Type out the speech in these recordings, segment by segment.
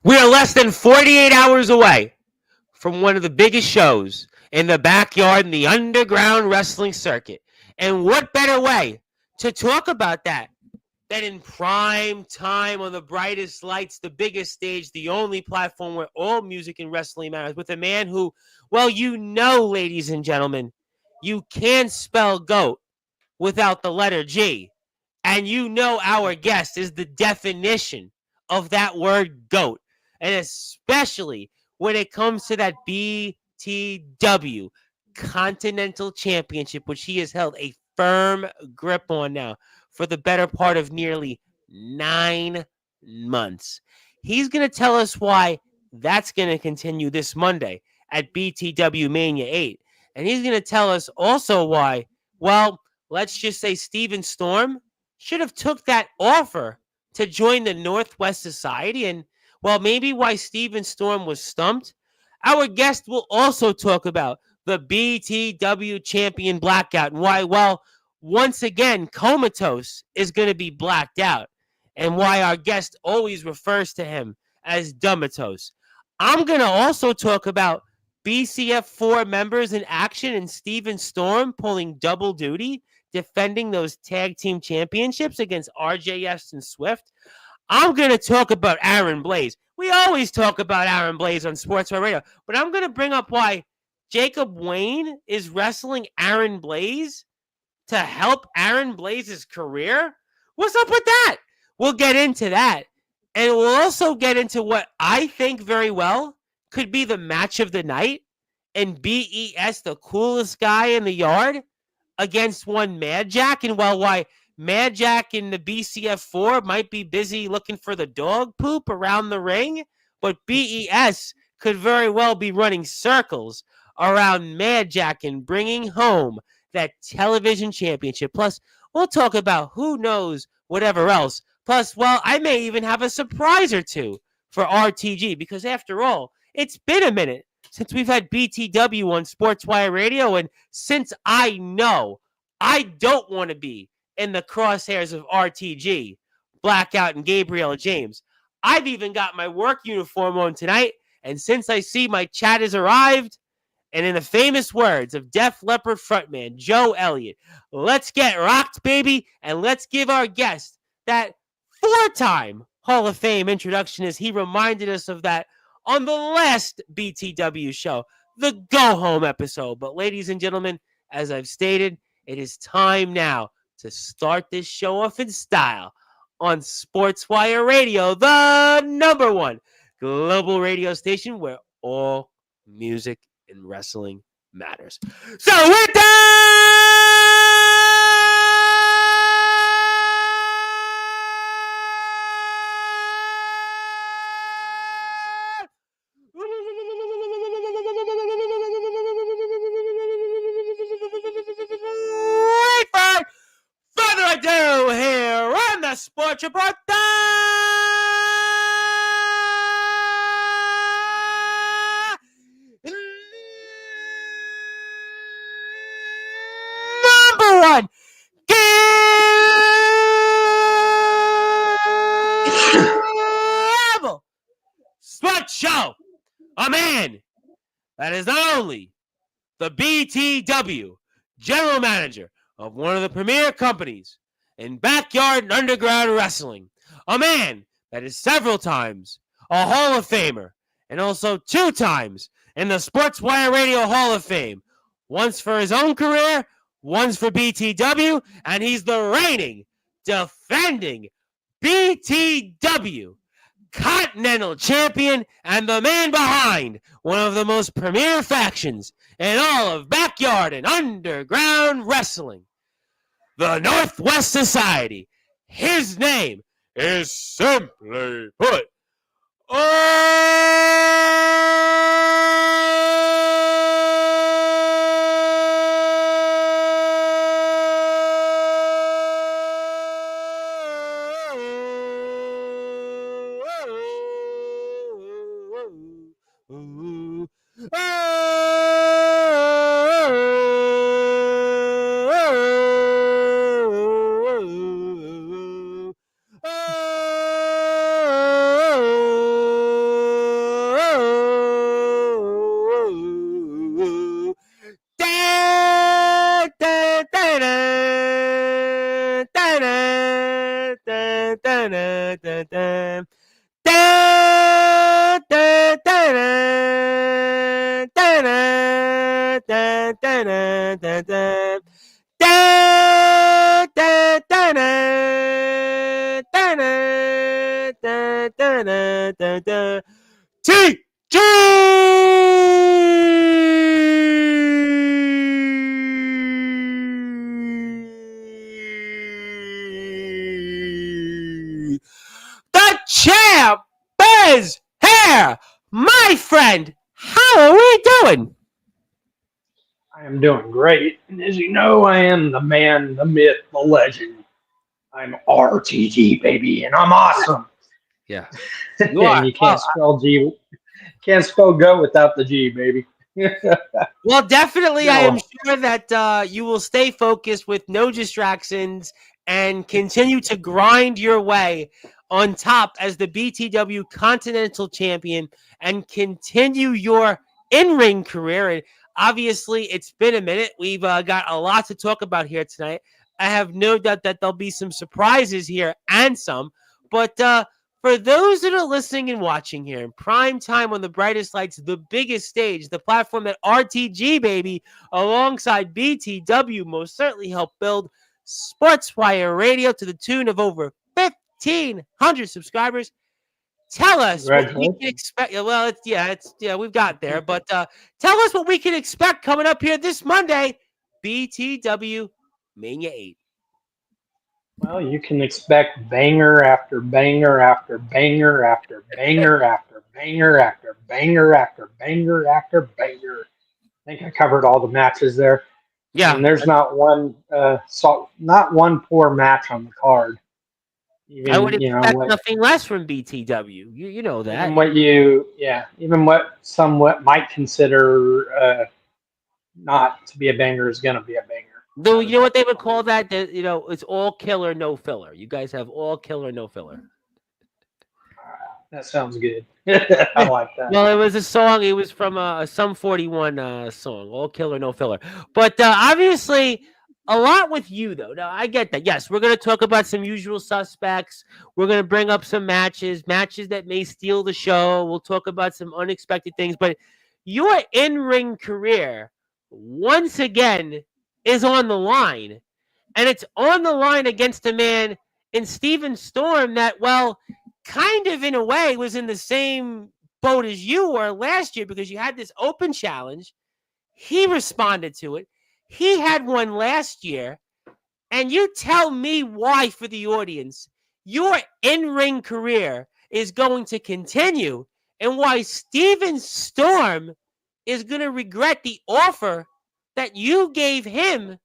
We are less than 48 hours away from one of the biggest shows in the backyard in the underground wrestling circuit. And what better way to talk about that than in prime time on the brightest lights, the biggest stage, the only platform where all music and wrestling matters, with a man who, well, ladies and gentlemen, you can't spell GOAT without the letter G. And our guest is the definition of that word GOAT. And especially when it comes to that BTW Continental Championship, which he has held a firm grip on now for the better part of nearly 9 months. He's going to tell us why that's going to continue this Monday at BTW Mania 8. And he's going to tell us also why, well, let's just say Steven Storm should have took that offer to join the Northwest Society, and, well, maybe why Steven Storm was stumped. Our guest will also talk about the BTW Champion Blackout and why, well, once again, Comatose is going to be blacked out, and why our guest always refers to him as Dummatos. I'm going to also talk about BCF 4 members in action and Steven Storm pulling double duty, defending those tag team championships against RJS and Swift. I'm going to talk about Aaron Blaze. We always talk about Aaron Blaze on Sportswire Radio, but I'm going to bring up why Jacob Wayne is wrestling Aaron Blaze to help Aaron Blaze's career. What's up with that? We'll get into that. And we'll also get into what I think very well could be the match of the night, and BES, the coolest guy in the yard, against one Mad Jack. And why Mad Jack in the BCF 4 might be busy looking for the dog poop around the ring, but BES could very well be running circles around Mad Jack and bringing home that television championship. Plus, we'll talk about who knows whatever else. Plus, well, I may even have a surprise or two for RTG, because after all, it's been a minute since we've had BTW on Sportswire Radio, and since I know I don't want to be in the crosshairs of RTG, Blackout, and Gabriel James, I've even got my work uniform on tonight, and since I see my chat has arrived, and in the famous words of Def Leppard frontman Joe Elliott, let's get rocked, baby, and let's give our guest that 4-time Hall of Fame introduction, as he reminded us of that on the last BTW show, the Go Home episode. But ladies and gentlemen, as I've stated, it is time now to start this show off in style on Sportswire Radio, the #1 global radio station where all music and wrestling matters. So with that, without further ado, here on the Sports Report, #1 global sports show. A man that is not only the BTW general manager of one of the premier companies in backyard and underground wrestling, a man that is several times a Hall of Famer, and also 2 times in the Sportswire Radio Hall of Fame, once for his own career, once for BTW, and he's the reigning, defending BTW Continental Champion and the man behind one of the most premier factions in all of backyard and underground wrestling, the Northwest Society. His name is simply put, Da, da, da, da, da, da, da, da, da. Da, da, da, da, da, da, da, da, da. TG! The champ is here! My friend, how are we doing? I am doing great. And as you know, I am the man, the myth, the legend. I'm RTG, baby, and I'm awesome. Yeah. You are. And you can't spell G, can't spell go without the G, baby. Well, definitely, I am No, sure that you will stay focused with no distractions and continue to grind your way on top as the BTW Continental Champion and continue your in-ring career. And obviously, it's been a minute. We've got a lot to talk about here tonight. I have no doubt that there'll be some surprises here and some. But for those that are listening and watching here in prime time on the brightest lights, the biggest stage, the platform that RTG, baby, alongside BTW most certainly helped build, Sportzwire Radio to the tune of over 1,500 subscribers. Tell us what we can congratulations. expect. Well, we've got there, but tell us what we can expect coming up here this Monday, BTW Mania 8. Well, you can expect banger after banger after banger after banger after banger after banger after banger after banger. I think I covered all the matches there. Yeah, And there's not not one poor match on the card. I would Even expect nothing less from BTW. You know that. even what somewhat might consider not to be a banger is going to be a banger. Though Out you of know that what they would card. call that? It's all killer, no filler. You guys have all killer, no filler. That sounds good. I like that. Well, it was a song. It was from a Sum 41 song, all killer, no filler. But obviously, a lot with you, though. Now, I get that. Yes, we're going to talk about some usual suspects. We're going to bring up some matches that may steal the show. We'll talk about some unexpected things. But your in-ring career, once again, is on the line. And it's on the line against a man in Steven Storm that, well, kind of in a way was in the same boat as you were last year because you had this open challenge. He responded to it. He had one last year. And you tell me why, for the audience, your in-ring career is going to continue and why Steven Storm is going to regret the offer that you gave him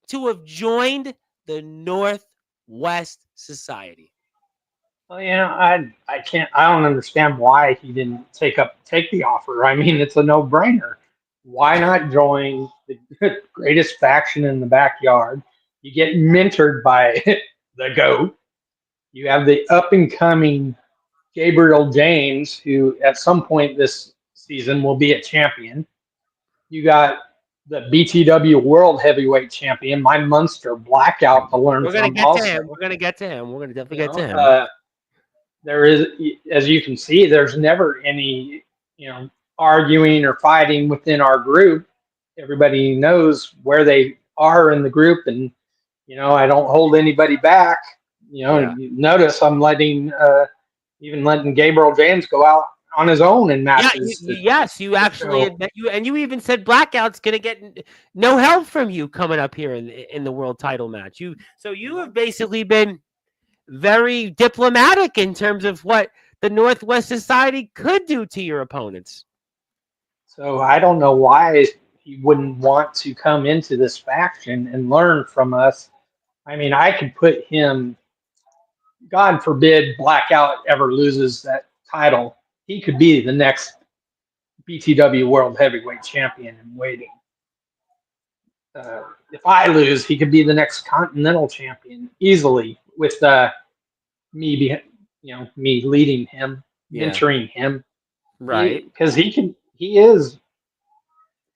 to have joined the Northwest Society. Well, I don't understand why he didn't take the offer. I mean, it's a no-brainer. Why not join the greatest faction in the backyard? You get mentored by the GOAT. You have the up and coming Gabriel James, who at some point this season will be a champion. You got the BTW World Heavyweight Champion, my Munster Blackout, to learn We're going to from get to him. also. We're going to get to him. We're going to definitely You get to know, him. there is, as you can see, there's never any, arguing or fighting within our group. Everybody knows where they are in the group, and I don't hold anybody back. Yeah. You notice I'm even letting Gabriel James go out on his own in Yeah, matches. yes, you actually show. admit and you even said Blackout's going to get no help from you coming up here in the world title match. You have basically been very diplomatic in terms of what the Northwest Society could do to your opponents. So I don't know why he wouldn't want to come into this faction and learn from us. I mean, I could put him, God forbid Blackout ever loses that title, he could be the next BTW World Heavyweight Champion in waiting. If I lose, he could be the next Continental Champion easily with me leading him, mentoring him. Right. Because he is,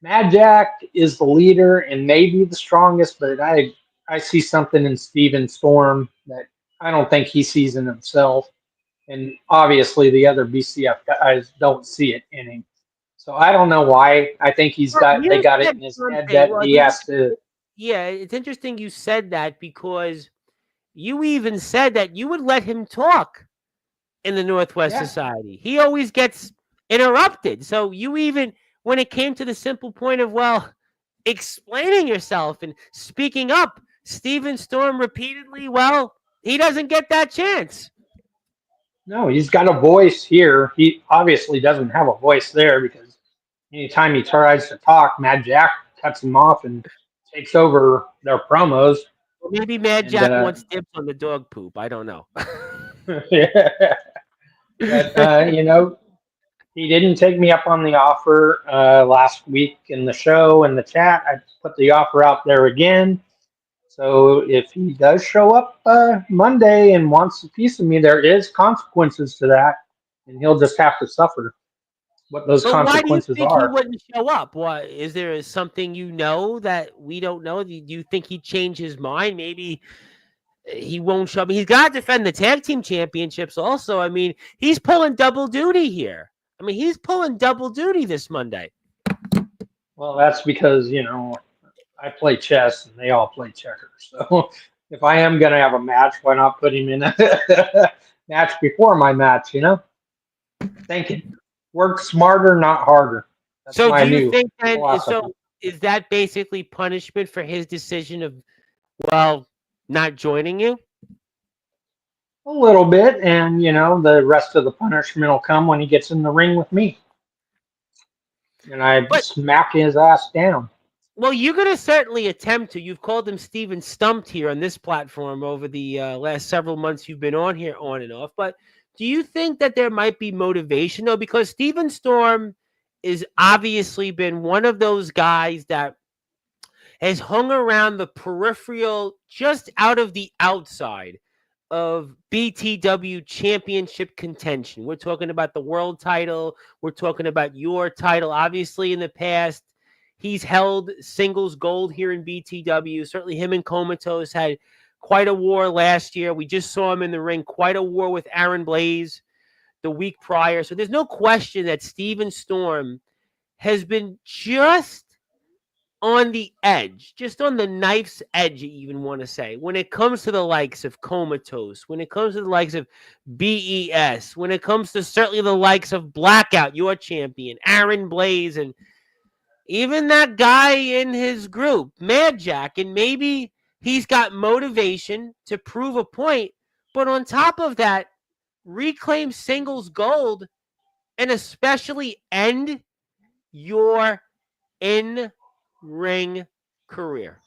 Mad Jack is the leader and maybe the strongest, but I see something in Steven Storm that I don't think he sees in himself. and obviously the other BCF guys don't see it in him. So I don't know why. I think Well, they you got it said in his head something. that Well, he has to. yeah, it's interesting you said that because you even said that you would let him talk in the Northwest Yeah, Society. He always gets interrupted. So you even, when it came to the simple point of, well, explaining yourself and speaking up, Steven Storm repeatedly, well, he doesn't get that chance. no, he's got a voice here. He obviously doesn't have a voice there because anytime he tries to talk, Mad Jack cuts him off and takes over their promos. Or maybe Mad And Jack wants dibs on the dog poop. I don't know. yeah, but he didn't take me up on the offer last week in the show and the chat. I put the offer out there again. So if he does show up Monday and wants a piece of me, there is consequences to that, and he'll just have to suffer what those But why do you consequences think he are. wouldn't show up? What is there something you know that we don't know? Do you think he'd change his mind? Maybe he won't show up. He's got to defend the tag team championships also. I mean, he's pulling double duty here. I mean, he's pulling double duty this Monday. Well, that's because I play chess and they all play checkers. So if I am going to have a match, why not put him in a match before my match? Thinking, work smarter, not harder. That's So my do you new think then philosophy. is that basically punishment for his decision of, well, not joining you? A little bit, and the rest of the punishment will come when he gets in the ring with me, and I But smack his ass down. well, you're going to certainly attempt to. You've called him Steven Stumped here on this platform over the last several months you've been on here on and off. But do you think that there might be motivation, though? Because Steven Storm is obviously been one of those guys that has hung around the peripheral, just out of the outside of BTW championship contention. We're talking about the world title. We're talking about your title. Obviously, in the past, he's held singles gold here in BTW. Certainly, him and Comatose had quite a war last year. We just saw him in the ring, quite a war with Aaron Blaze the week prior. So there's no question that Steven Storm has been just on the edge, just on the knife's edge, you even want to say, when it comes to the likes of Comatose, when it comes to the likes of BES, when it comes to certainly the likes of Blackout, your champion, Aaron Blaze, and even that guy in his group, Mad Jack, and maybe he's got motivation to prove a point, but on top of that, reclaim singles gold and especially end your in-ring career.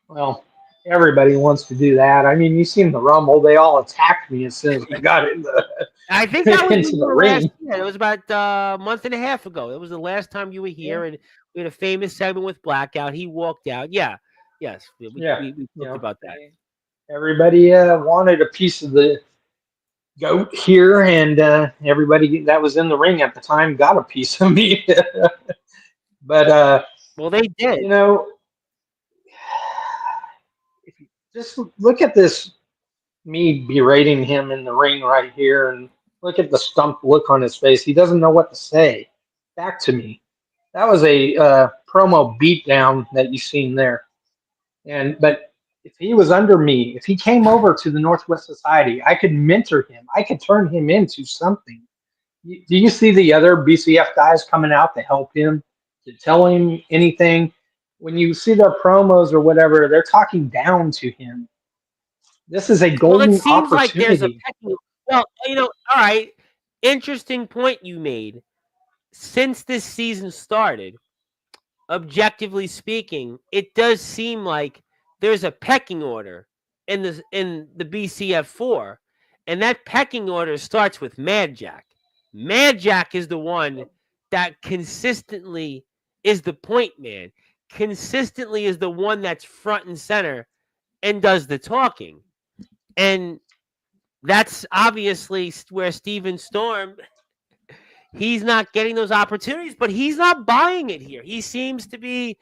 Well, everybody wants to do that. I mean, you seen the Rumble; they all attacked me as soon as I got I think that was when into you the were last ring. year. It was about a month and a half ago. It was the last time you were Yeah, here, and we had a famous segment with Blackout. He walked out. Yeah, yes, yeah. we talked about that. Everybody wanted a piece of the goat here, and everybody that was in the ring at the time got a piece of me. But Well, they did. you know, if you just look at this, me berating him in the ring right here, and look at the stumped look on his face. He doesn't know what to say back to me. That was a promo beatdown that you seen there. But if he was under me, if he came over to the Northwest Society, I could mentor him. I could turn him into something. Do you see the other BCF guys coming out to help him, to tell him anything? When you see their promos or whatever, they're talking down to him. This is a Well, it golden seems like there's a opportunity. pecking. Well, all right. Interesting point you made. Since this season started, objectively speaking, it does seem like there's a pecking order in the BCF4, and that pecking order starts with Mad Jack. Mad Jack is the one that consistently is the point man. Consistently is the one that's front and center and does the talking. And that's obviously where Steven Storm, he's not getting those opportunities, but he's not buying it here. He seems to be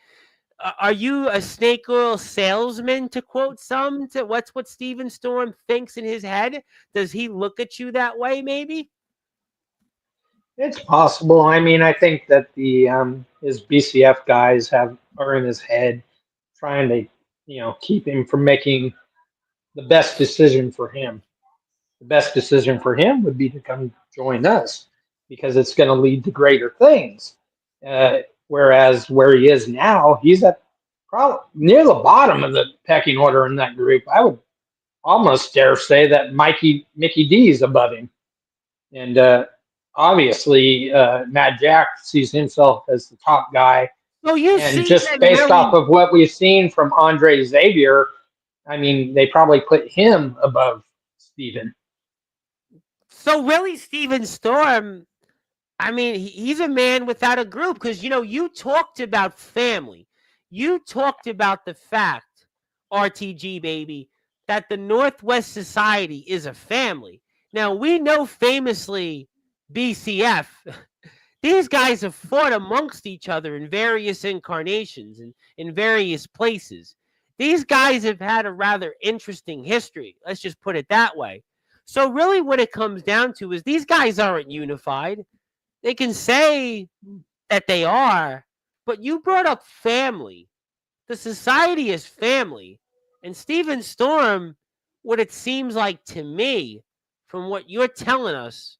Are you a snake oil salesman, to quote some? To what's what Steven Storm thinks in his head? Does he look at you that way? Maybe. It's possible. I mean, I think that the his BCF guys are in his head, trying to keep him from making the best decision for him. The best decision for him would be to come join us because it's going to lead to greater things. Whereas where he is now, he's at probably near the bottom of the pecking order in that group. I would almost dare say that Mickey D is above him, and obviously Matt Jack sees himself as the top guy. So you And see just then based really. off of what we've seen from Andre Xavier, I mean, they probably put him above Steven. So really, Steven Storm. I mean, he's a man without a group because you talked about family. You talked about the fact, RTG baby, that the Northwest Society is a family. Now we know famously BCF. These guys have fought amongst each other in various incarnations and in various places. These guys have had a rather interesting history. Let's just put it that way. So really what it comes down to is these guys aren't unified. They can say that they are, but you brought up family. The society is family. And Steven Storm, what it seems like to me, from what you're telling us,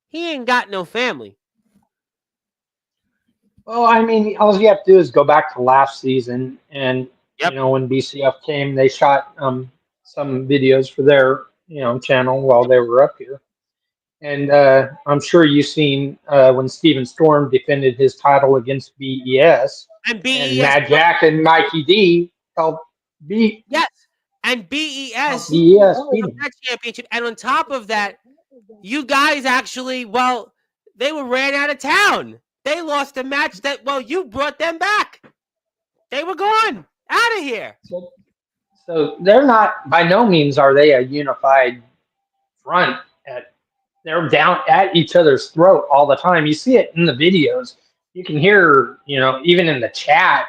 he ain't got no family. Well, I mean, all you have to do is go back to last season, and Yep. when BCF came, they shot some videos for their channel while they were up here, and I'm sure you've seen when Steven Storm defended his title against BES, And and BES. Matt Jack and Mikey D helped beat Yes. And BES BES beat won him. that championship. And on top of that, you guys actually, they were ran out of town. They lost a match that, you brought them back. They were gone. Out of here. So they're not, by no means are they a unified front. They're down at each other's throat all the time. You see it in the videos. You can hear, even in the chat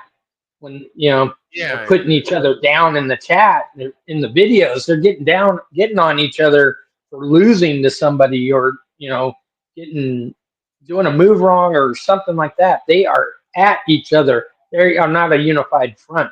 when they're Yeah. putting each other down in the chat. In the videos, they're getting on each other for losing to somebody, or getting doing a move wrong or something like that. They are at each other. They are not a unified front.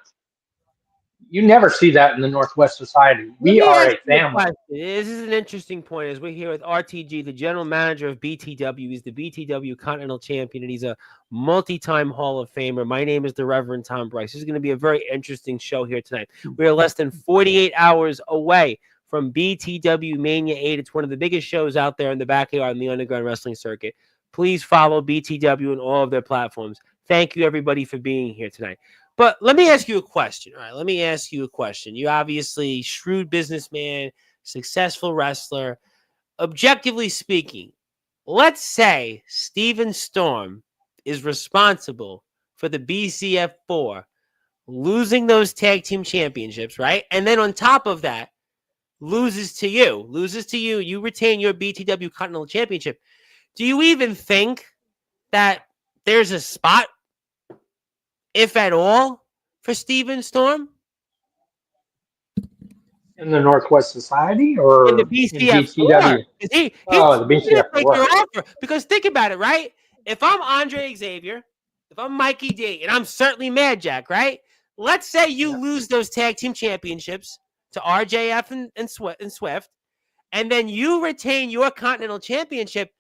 You never see that in the Northwest Society. Let We me are ask a you a family. question. This is an interesting point as we're here with RTG, the general manager of BTW. He's the BTW Continental Champion, and he's a multi-time Hall of Famer. My name is the Reverend Tom Bryce. This is going to be a very interesting show here tonight. We are less than 48 hours away from BTW Mania 8. It's one of the biggest shows out there in the backyard in the underground wrestling circuit. Please follow BTW on all of their platforms. Thank you, everybody, for being here tonight. But let me ask you a question. All right, let me ask you a question. You're obviously shrewd businessman, successful wrestler. Objectively speaking, let's say Steven Storm is responsible for the BCF4 losing those tag team championships, right? And then on top of that, loses to you. You retain your BTW Continental Championship. Do you even think that there's a spot, if at all, for Steven Storm? In the Northwest Society In the or in BCF4. BTW? He's Oh, the gonna take your BCF4. offer. Because think about it, right? If I'm Andre Xavier, if I'm Mikey D, and I'm certainly Mad Jack, right? Let's say you Yeah. lose those tag team championships to RJF and Swift, and then you retain your Continental Championship.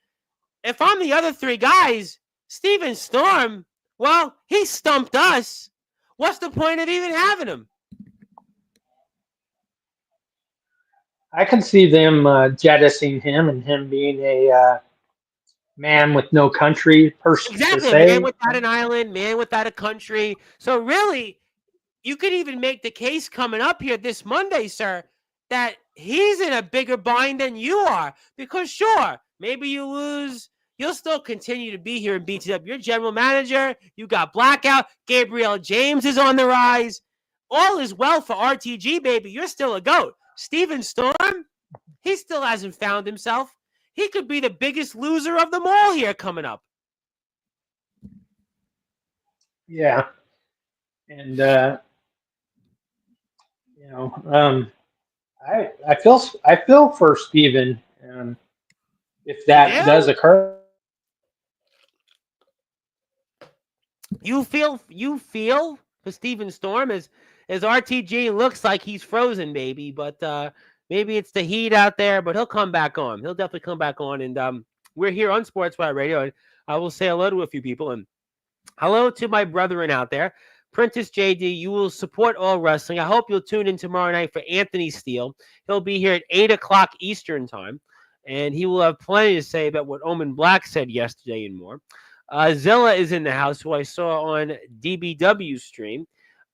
If I'm the other three guys, Steven Storm, he stumped us. What's the point of even having him? I can see them jettisoning him and him being a man with no country per Exactly. A man se. without an island, man without a country. So really, you could even make the case coming up here this Monday, sir, that he's in a bigger bind than you are. Because sure, maybe you lose. You'll still continue to be here in BTW. You're general manager. You got Blackout. Gabriel James is on the rise. All is well for RTG, baby. You're still a GOAT. Steven Storm, he still hasn't found himself. He could be the biggest loser of them all here coming up. Yeah. And you know, I feel for Steven, if You that does do? occur. You feel for Steven Storm as RTG looks like he's frozen, baby. But maybe it's the heat out there. But he'll come back on. He'll definitely come back on. And we're here on Sportswire Radio, and I will say hello to a few people. And hello to my brethren out there. Prentice JD, you will support all wrestling. I hope you'll tune in tomorrow night for Anthony Steele. He'll be here at 8 o'clock Eastern time, and he will have plenty to say about what Omen Black said yesterday and more. Zilla is in the house, who I saw on DBW's stream.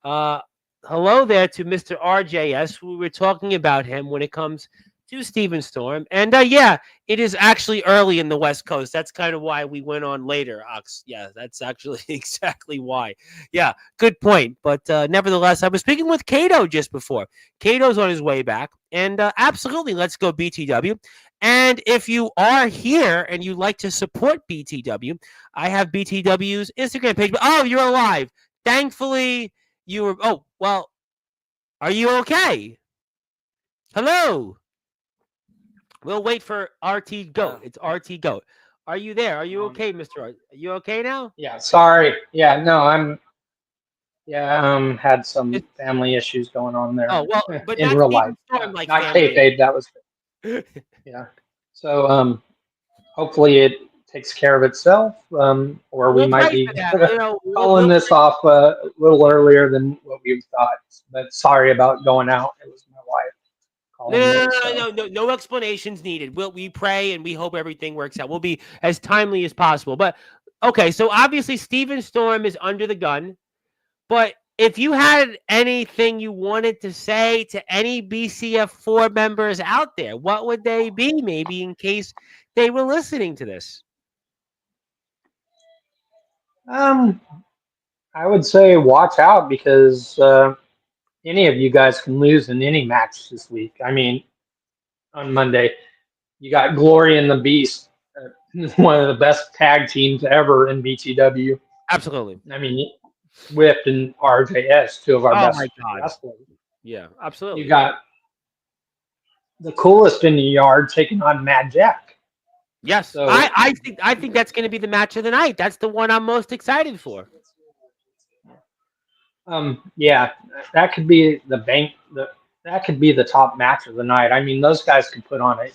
Uh, Hello there to Mr. RJS. We were talking about him when it comes to Steven Storm. And yeah, it is actually early in the West Coast. That's kind of why we went on later, Ox. Yeah, that's actually exactly why. Yeah, good point. But nevertheless, I was speaking with Cato just before. Cato's on his way back. And absolutely, let's go BTW. And if you are here and you'd like to support BTW, I have BTW's Instagram page. Oh, you're alive. Thankfully, you were. Oh, well, are you okay? Hello. We'll wait for RT Goat. It's RT Goat. Are you there? Are you okay, Mr. Are you okay now? Yeah, sorry. Yeah, no, had some It's, family issues going on there oh, well, but in not real life. Steven Storm like Not family. kayfabe. That was yeah. So hopefully it takes care of itself, or we We'll might pray be for that. You know, calling we'll this pray. off a little earlier than what we thought. But sorry about going out. It was my wife No, calling me. no, no, So no, no, no explanations needed. We pray and we hope everything works out. We'll be as timely as possible. But okay, so obviously Steven Storm is under the gun. But if you had anything you wanted to say to any BCF4 members out there, what would they be? Maybe in case they were listening to this. um, I would say watch out because any of you guys can lose in any match this week. I mean, on Monday. You got Glory and the Beast, one of the best tag teams ever in BTW. Absolutely. I mean, Swift and RJS, two of our Oh my best God. wrestlers. Yeah, You absolutely. got the coolest in the yard taking on Mad Jack. Yes. So, I think that's gonna be the match of the night. That's the one I'm most excited for. yeah, that could be the bank. That could be the top match of the night. I mean, those guys could put on a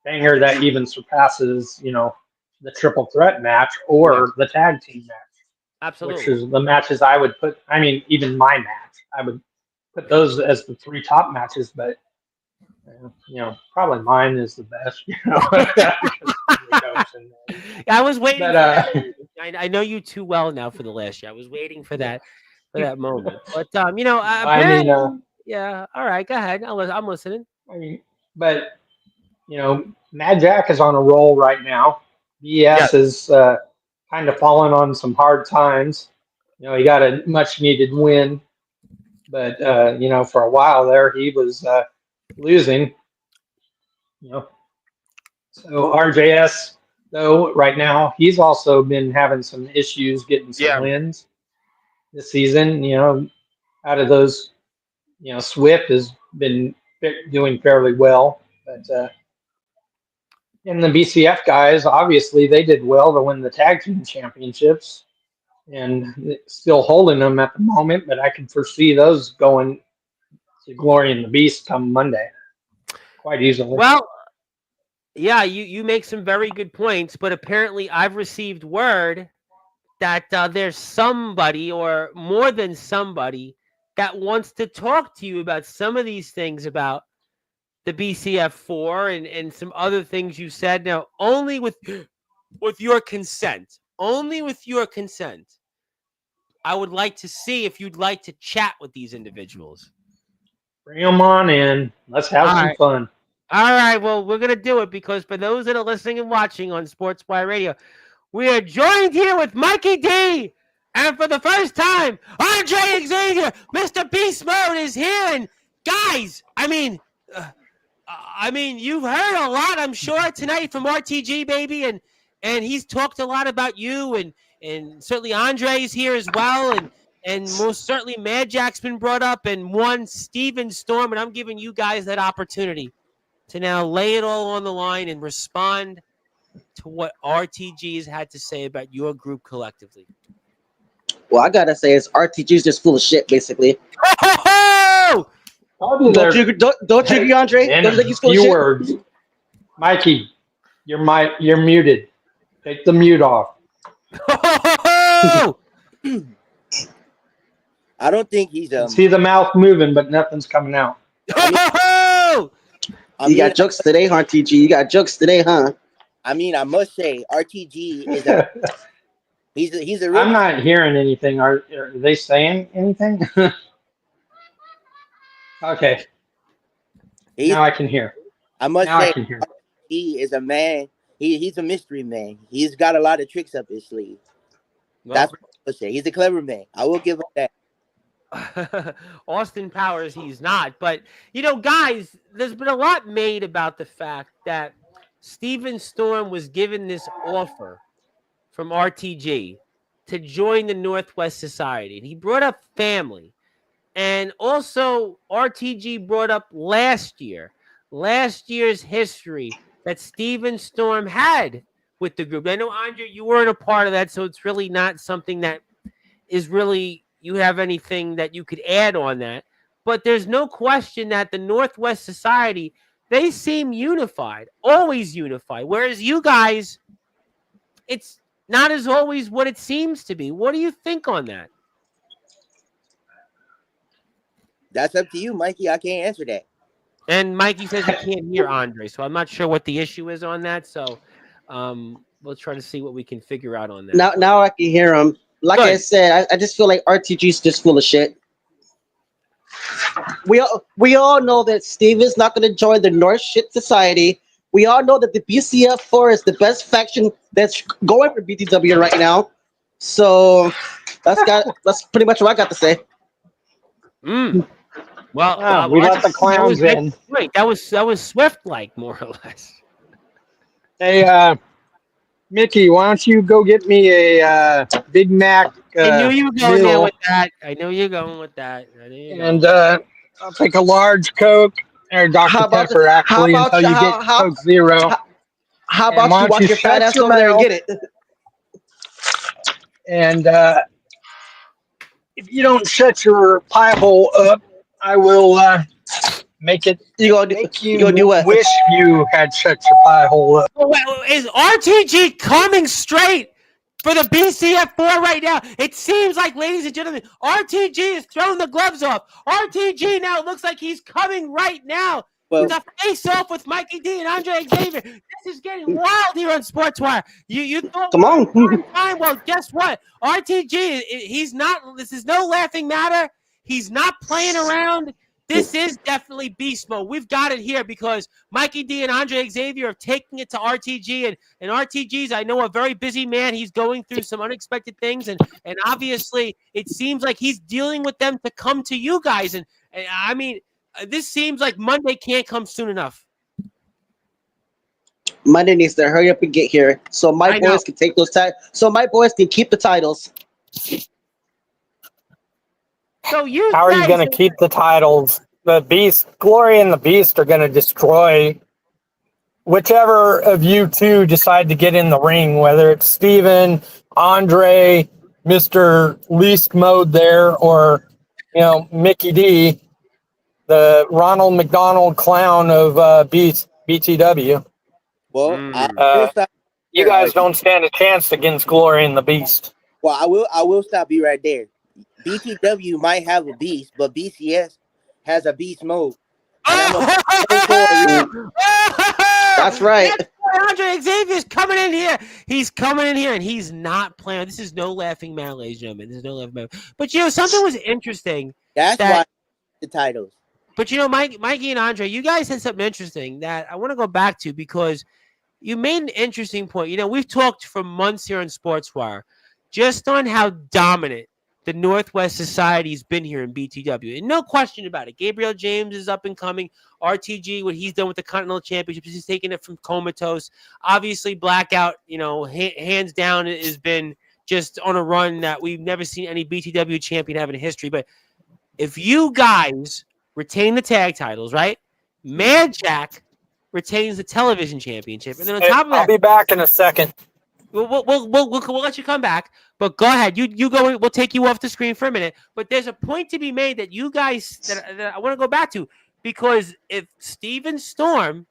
banger that even surpasses, the triple threat match Yeah, or the tag team match, which absolutely. is the matches I would put. I mean, even my match, I would put those as the three top matches. But probably mine is the best. Because Rico's in there. I was waiting But for that moment. I know you too well now for the last year. I was waiting for that moment. But no, apparently, yeah. All right, go ahead. I'm listening. I mean, but Mad Jack is on a roll right now. Yes. BS is kind of fallen on some hard times. He got a much needed win, but for a while there he was losing. You know, so RJS though right now he's also been having some issues getting some Yeah. wins this season. Out of those, Swift has been doing fairly well, but and the BCF guys obviously they did well to win the tag team championships and still holding them at the moment. But I can foresee those going to Glory and the Beast come Monday quite easily. Well, yeah. You make some very good points, but apparently I've received word that there's somebody or more than somebody that wants to talk to you about some of these things about the BCF4 and some other things you said. Now, only with your consent. Only with your consent. I would like to see if you'd like to chat with these individuals. Bring them on in. Let's have All some right. fun. All right. Well, we're going to do it because for those that are listening and watching on Sportswire Radio, we are joined here with Mikey D. And for the first time, RJ Xavier, Mr. Beast Mode is here. And guys, you've heard a lot, I'm sure, tonight from RTG, baby, and he's talked a lot about you, and certainly Andre's here as well, And most certainly Mad Jack's been brought up, and one Steven Storm, and I'm giving you guys that opportunity to now lay it all on the line and respond to what RTG has had to say about your group collectively. Well, I gotta say, it's RTG's just full of shit, basically. Probably Don't you agree, Andre? In Don't you think a he's full of few shit? words, Mikey, you're muted. Take the mute off. I don't think he's See the mouth moving, but nothing's coming out. You got jokes today, huh, RTG? You got jokes today, huh? I mean, I must say, RTG is a he's a real. I'm not hearing anything. Are they saying anything? Okay, now I can hear. I must Now I say, can hear. he is a man. He's a mystery man. He's got a lot of tricks up his sleeve. Well, That's what I would say. He's a clever man. I will give him that. Austin Powers, he's not. But, guys, there's been a lot made about the fact that Steven Storm was given this offer from RTG to join the Northwest Society. And he brought up family. And also, RTG brought up last year's history that Steven Storm had with the group. I know, Andre, you weren't a part of that, so it's really not something that is really you have anything that you could add on that. But there's no question that the Northwest Society, they seem unified, always unified. Whereas you guys, it's not as always what it seems to be. What do you think on that? That's up to you, Mikey. I can't answer that. And Mikey says he can't hear Andre, so I'm not sure what the issue is on that. So we'll try to see what we can figure out on that. Now I can hear him. Like Good. I said, I just feel like RTG's just full of shit. We all know that Steve is not going to join the North Shit Society. We all know that the BCF4 is the best faction that's going for BTW right now. So that's pretty much what I got to say. Well, we let the clowns in. Wait, that was Swift-like, more or less. Hey, Mickey, why don't you go get me a Big Mac? I knew you were going there meal, with that. I knew you're going with that. and I'll take a large Coke or Dr. Pepper actually until you get Coke Zero. How about you walk your fat ass over there and get it? And if you don't shut your pie hole up, I will make it. You gonna do what? Wish you had shut your pie hole up. Is RTG coming straight for the BCF4 right now? It seems like, ladies and gentlemen, RTG is throwing the gloves off. RTG now looks like he's coming right now to face off with Mikey D and Andre Xavier. This is getting wild here on Sportswire. You thought, come on. Time. Well, guess what? RTG, he's not. This is no laughing matter. He's not playing around. This is definitely beast mode. We've got it here because Mikey D and Andre Xavier are taking it to RTG. And RTG's, I know, a very busy man. He's going through some unexpected things. And obviously, it seems like he's dealing with them to come to you guys. And I mean, this seems like Monday can't come soon enough. Monday needs to hurry up and get here so my boys can take those titles. So my boys can keep the titles. So how are you going to keep the titles? The Beast, Glory and the Beast are going to destroy whichever of you two decide to get in the ring, whether it's Steven, Andre, Mr. Least Mode there, or, Mickey D, the Ronald McDonald clown of BTW. Well, you guys don't stand a chance against Glory and the Beast. Well, I will stop you right there. BTW might have a beast, but BCS has a beast mode. That's right. That's why Andre Xavier's coming in here. He's coming in here, and he's not playing. This is no laughing matter, ladies and gentlemen. This is no laughing matter. But, something was interesting. That's why the titles. But, Mikey and Andre, you guys said something interesting that I want to go back to because you made an interesting point. We've talked for months here on Sportswire just on how dominant the Northwest Society's been here in BTW. And no question about it. Gabriel James is up and coming. RTG, what he's done with the Continental Championship, he's taking it from comatose. Obviously, Blackout, hands down, has been just on a run that we've never seen any BTW champion have in history. But if you guys retain the tag titles, right? Mad Jack retains the television championship, and then on top of I'll that, be back in a second. we'll let you come back. But go ahead, you go. We'll take you off the screen for a minute. But there's a point to be made that you guys that I want to go back to, because if Steven Storm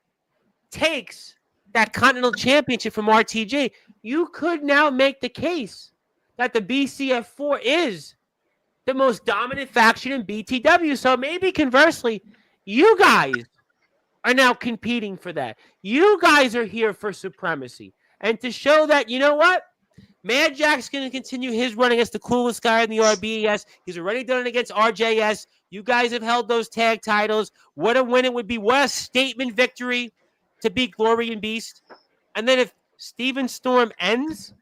takes that Continental Championship from RTG, you could now make the case that the BCF4 is the most dominant faction in BTW. So maybe conversely, you guys are now competing for that. You guys are here for supremacy. And to show that, you know what? Mad Jack's going to continue his run against the coolest guy in the RBES. He's already done it against RJS. You guys have held those tag titles. What a win it would be. What a statement victory to beat Glory and Beast. And then if Steven Storm ends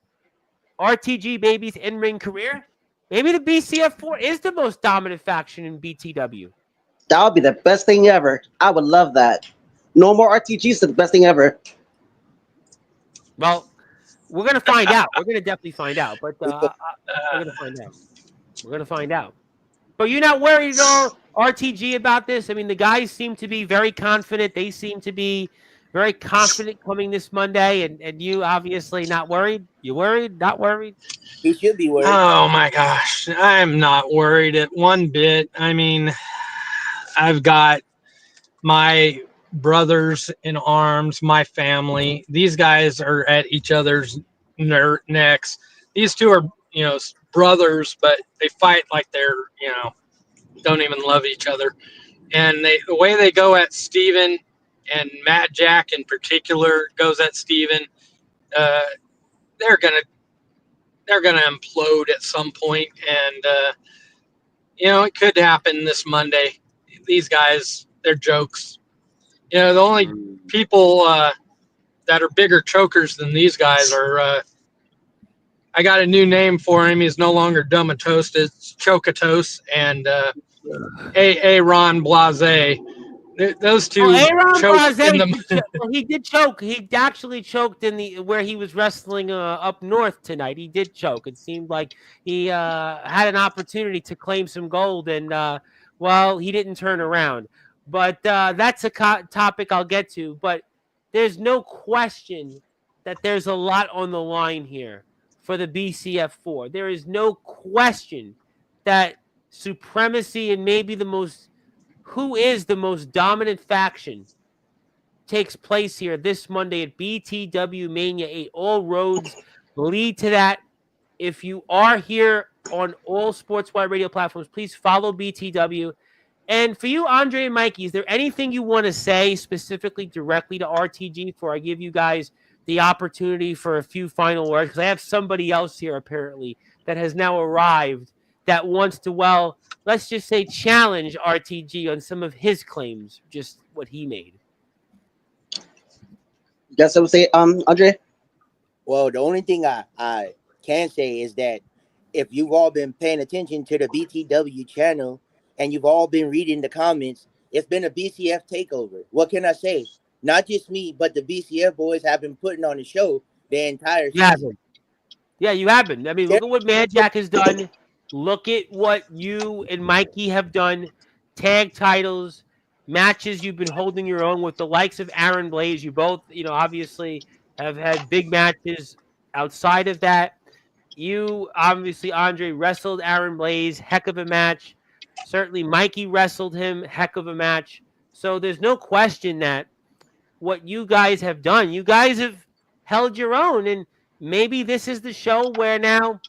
RTG Baby's in-ring career, maybe the BCF4 is the most dominant faction in BTW. That would be the best thing ever. I would love that. No more RTGs, the best thing ever. Well, we're going to find out. We're going to definitely find out. But we're going to find out. We're going to find out. But you're not worried at all, RTG, about this? I mean, the guys seem to be very confident. They seem to be very confident coming this Monday. And you obviously not worried? You worried? Not worried? He should be worried. Oh my gosh, I'm not worried at one bit. I mean, I've got my brothers in arms, my family. These guys are at each other's necks. These two are, brothers, but they fight like they're, don't even love each other. And the way they go at Steven, and Matt Jack in particular goes at Steven, they're gonna implode at some point, and it could happen this Monday. These guys, they're jokes. The only people that are bigger chokers than these guys are. I got a new name for him. He's no longer Dumatos. It's Chokatos and Aaron Blase. Those two choked in the. He did choke. He actually choked in where he was wrestling up north tonight. He did choke. It seemed like he had an opportunity to claim some gold, and he didn't turn around. But that's a topic I'll get to. But there's no question that there's a lot on the line here for the BCF4. There is no question that supremacy and maybe who is the most dominant faction takes place here this Monday at BTW Mania 8. All roads lead to that. If you are here on all Sportswire radio platforms, please follow BTW. And for you, Andre and Mikey, is there anything you want to say specifically directly to RTG before I give you guys the opportunity for a few final words? Because I have somebody else here apparently that has now arrived that wants to, let's just say, challenge RTG on some of his claims, just what he made. Guess I would say, Andre? Well, the only thing I can say is that if you've all been paying attention to the BTW channel and you've all been reading the comments, it's been a BCF takeover. What can I say? Not just me, but the BCF boys have been putting on the show the entire season. Yeah, you have been. I mean, look at what Mad Jack has done. Look at what you and Mikey have done. Tag titles, matches you've been holding your own with the likes of Aaron Blaze. You both, obviously have had big matches outside of that. You, obviously, Andre, wrestled Aaron Blaze. Heck of a match. Certainly, Mikey wrestled him. Heck of a match. So there's no question that what you guys have done, you guys have held your own. And maybe this is the show where now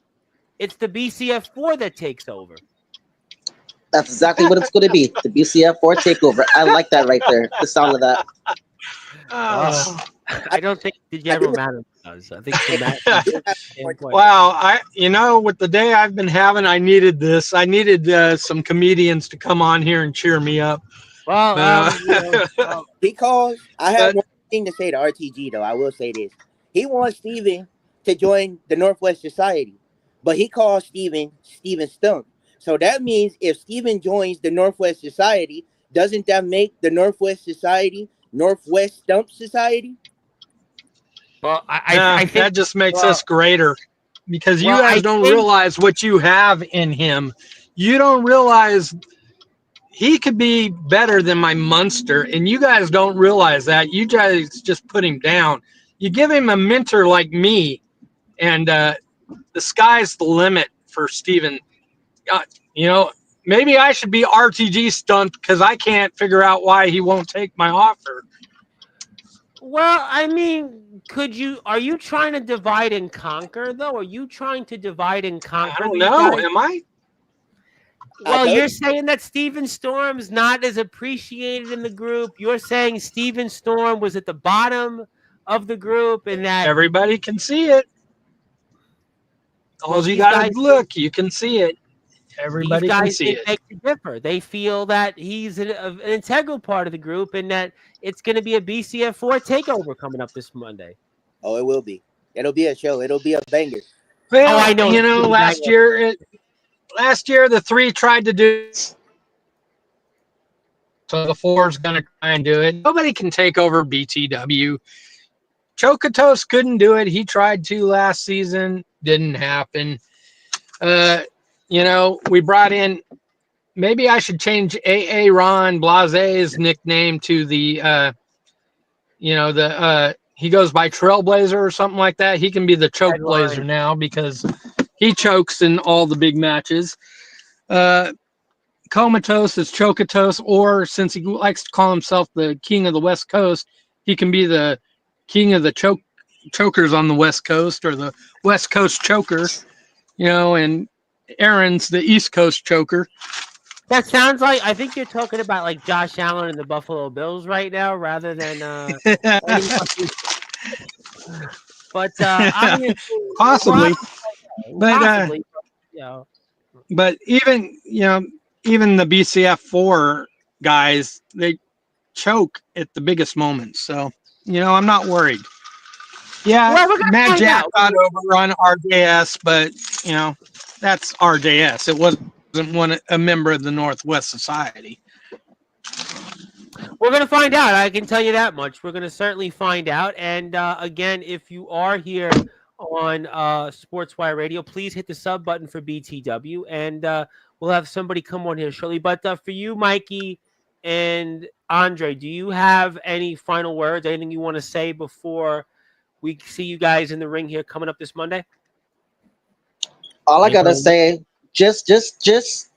it's the BCF4 that takes over. That's exactly what it's going to be. The BCF4 takeover. I like that right there. The sound of that. I don't think the general matter does. I think the match. Wow. With the day I've been having, I needed this. I needed some comedians to come on here and cheer me up. Because I have one thing to say to RTG, though. I will say this. He wants Steven to join the Northwest Society, but he calls Steven Stump. So that means if Steven joins the Northwest Society, doesn't that make the Northwest Society Northwest Stump Society? Well, I think that just makes us greater. because you Well, guys I don't think- realize what you have in him. You don't realize he could be better than my Munster, and you guys don't realize that. You guys just put him down. You give him a mentor like me, and the sky's the limit for Steven. Maybe I should be RTG stunt because I can't figure out why he won't take my offer. Well, I mean, are you trying to divide and conquer, though? Are you trying to divide and conquer? I don't these know. guys? Am I? Well, told you're you. saying that Steven Storm's not as appreciated in the group. You're saying Steven Storm was at the bottom of the group and that Everybody can see it. All you these got guys to look, you can see it. these Everybody can guys see think it. they can differ. They feel that he's an integral part of the group and that it's going to be a BCF4 takeover coming up this Monday. Oh, it will be. It'll be a show. It'll be a banger. Well, I know. last year the 3 tried to do, so the 4 is going to try and do it. Nobody can take over BTW. Chocotos couldn't do it. He tried to last season. Didn't happen. We brought in, maybe I should change AA Ron Blase's nickname to the, he goes by Trailblazer or something like that. He can be the Choke Blazer now because he chokes in all the big matches. Comatose is Chocotos, or since he likes to call himself the King of the West Coast, he can be the King of the Chokers on the West Coast, or the West Coast Choker, and Aaron's the East Coast Choker. That sounds like, I think you're talking about like Josh Allen and the Buffalo Bills right now, rather than but obviously, Possibly. possibly, But even the BCF 4 guys, they choke at the biggest moments. So I'm not worried. Yeah, well, we're gonna Matt find Jack out. got over on RJS, but that's RJS. It wasn't a member of the Northwest Society. We're going to find out. I can tell you that much. We're going to certainly find out. And again, if you are here on Sportswire Radio, please hit the sub button for BTW, and we'll have somebody come on here shortly. But for you, Mikey and Andre, do you have any final words? Anything you want to say before we see you guys in the ring here coming up this Monday? All I gotta say, just this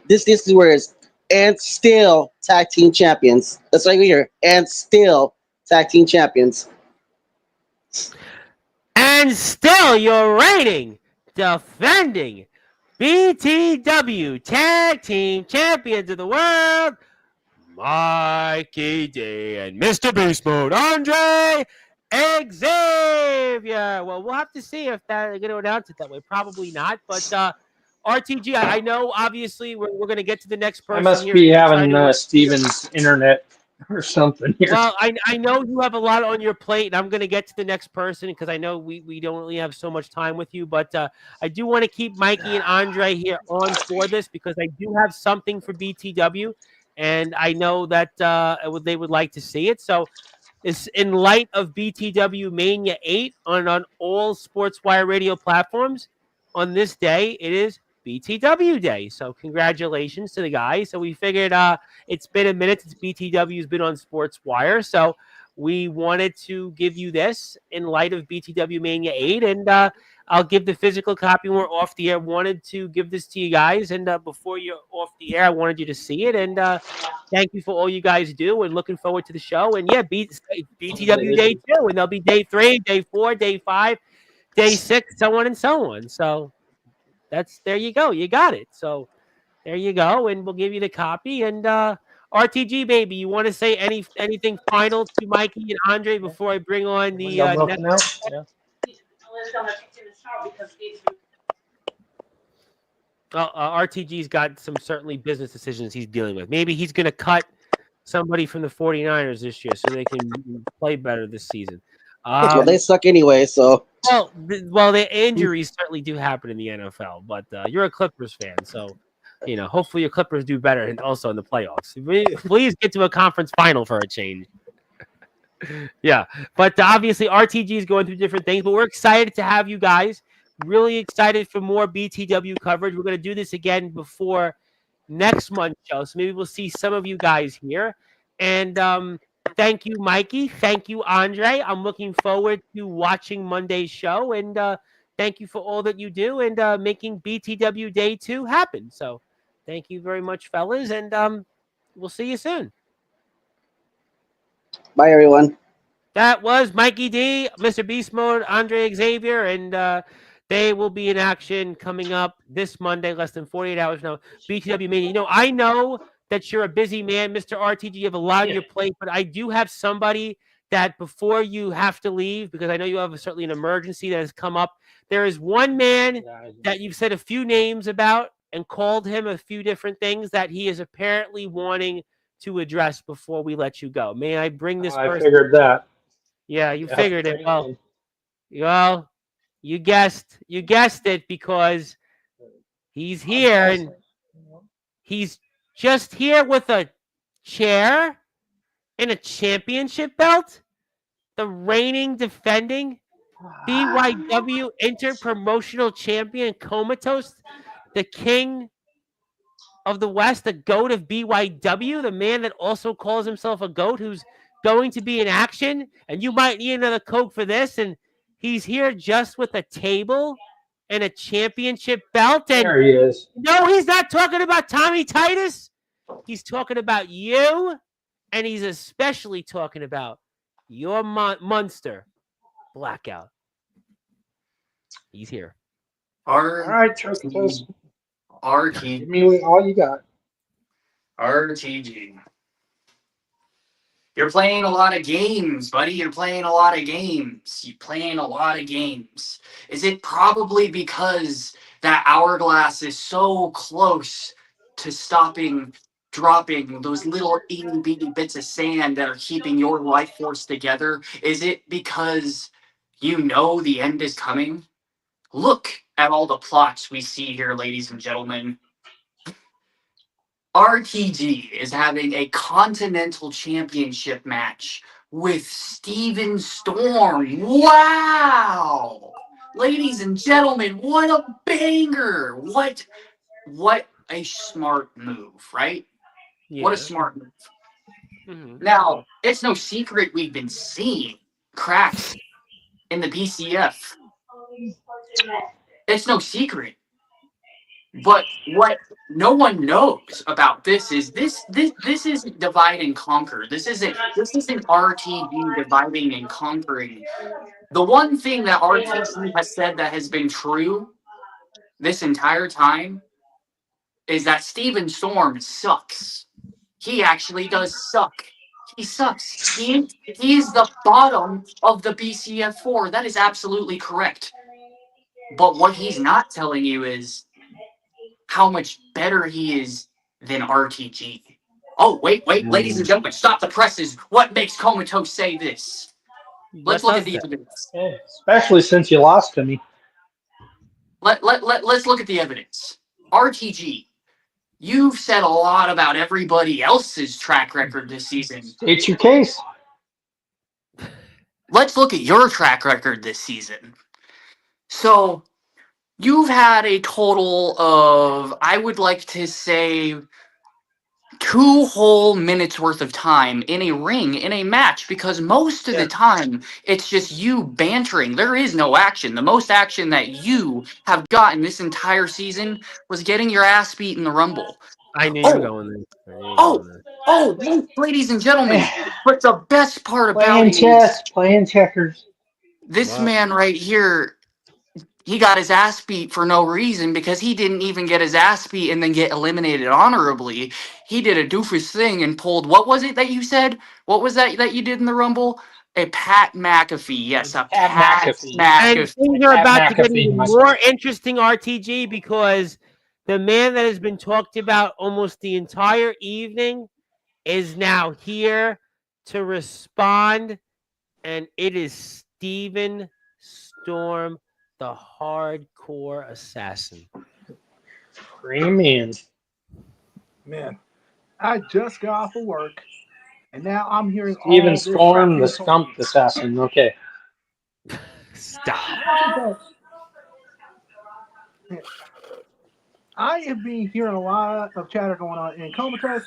is where it's and still tag team champions. That's right here. And still tag team champions. And still your reigning, defending BTW Tag Team Champions of the World, Mikey D and Mr. Beast Mode, Andre Xavier. Well, we'll have to see if they're going to announce it that way. Probably not, but RTG, I know, obviously, we're going to get to the next person. I must here. be having Steven's internet or something here. Well, I know you have a lot on your plate, and I'm going to get to the next person because I know we don't really have so much time with you. But I do want to keep Mikey and Andre here on for this because I do have something for BTW, and I know that they would like to see it. So it's in light of BTW Mania 8 on all Sportswire radio platforms. On this day, it is BTW Day. So congratulations to the guys. So we figured it's been a minute since BTW's been on Sportswire. So we wanted to give you this in light of BTW Mania 8. And I'll give the physical copy when we're off the air. Wanted to give this to you guys. And before you're off the air, I wanted you to see it. And thank you for all you guys do. And looking forward to the show. And yeah, BTW Day 2. And there'll be Day 3, Day 4, Day 5, Day 6, so on and so on. So there you go. You got it. So there you go. And we'll give you the copy. And RTG, baby, you want to say anything final to Mikey and Andre before I bring on the next? Yeah. RTG's got some certainly business decisions he's dealing with. Maybe he's going to cut somebody from the 49ers this year so they can play better this season. Well, they suck anyway, so. Well, the injuries certainly do happen in the NFL, but you're a Clippers fan, so hopefully your Clippers do better and also in the playoffs. Please get to a conference final for a change. Yeah, but obviously RTG is going through different things, but we're excited to have you guys Really excited for more BTW coverage. We're going to do this again before next month's show. So maybe we'll see some of you guys here. And thank you, Mikey. Thank you, Andre. I'm looking forward to watching Monday's show. And thank you for all that you do and making BTW Day 2 happen. So thank you very much, fellas. And we'll see you soon. Bye, everyone. That was Mikey D, Mr. Beast Mode, Andre Xavier, and they will be in action coming up this Monday, less than 48 hours now. BTW Mania. You know, I know that you're a busy man, Mr. RTG. You have a lot on your plate, but I do have somebody that before you have to leave, because I know you have certainly an emergency that has come up. There is one man that you've said a few names about and called him a few different things that he is apparently wanting to address before we let you go. May I bring this I person? figured that. Yeah, you Yeah, figured it. bring Well, in. you guessed it because he's here and he's just here with a chair and a championship belt. The reigning, defending BYW Interpromotional Champion Comatose, the king of the West, the GOAT of BYW, the man that also calls himself a GOAT, who's going to be in action, and you might need another Coke for this, and he's here just with a table and a championship belt, and There he is. no, he's not talking about Tommy Titus. He's talking about you, and he's especially talking about your Munster Blackout. He's here. All right, Turkey Toast. Give RTG. me all you got. RTG. You're playing a lot of games, buddy. You're playing a lot of games. You're playing a lot of games. Is it probably because that hourglass is so close to stopping, dropping those little itty bitty bits of sand that are keeping your life force together? Is it because you know the end is coming? Look at all the plots we see here, ladies and gentlemen. RTG is having a Continental Championship match with Steven Storm. Wow! Ladies and gentlemen, what a banger! What a smart move, right? Yeah. What a smart move. Mhm. Now, it's no secret we've been seeing cracks in the BCF. It's no secret. But what no one knows about this is this isn't divide and conquer. This isn't RTG dividing and conquering. The one thing that RTG has said that has been true this entire time is that Steven Storm sucks. He actually does suck. He sucks. He's the bottom of the BCF4. That is absolutely correct. But what he's not telling you is how much better he is than RTG. Oh, wait, ladies and gentlemen, stop the presses. What makes Comatose say this? Let's look at the evidence. Hey, especially since you lost to me. Let's look at the evidence. RTG, you've said a lot about everybody else's track record this season. State your case. Let's look at your track record this season. So, you've had a total of, I would like to say, 2 whole minutes worth of time in a ring, in a match, because most of the time it's just you bantering. There is no action. The most action that you have gotten this entire season was getting your ass beat in the Rumble. I knew you were going there. Ladies and gentlemen, but the best part about Playing it chess, is playing checkers. this man right here, he got his ass beat for no reason because he didn't even get his ass beat and then get eliminated honorably. He did a doofus thing and pulled, what was it that you said? What was that you did in the Rumble? A Pat McAfee. Yes, a Pat McAfee. And McAfee. things are about to get McAfee, even my more friend. interesting, RTG, because the man that has been talked about almost the entire evening is now here to respond, and it is Steven Storm, the hardcore assassin. Premium. Man, I just got off of work, and now I'm hearing all Steven this Storm, crap the you told Stump me. Assassin. Okay. Stop. Look at that. I have been hearing a lot of chatter going on in Comatose.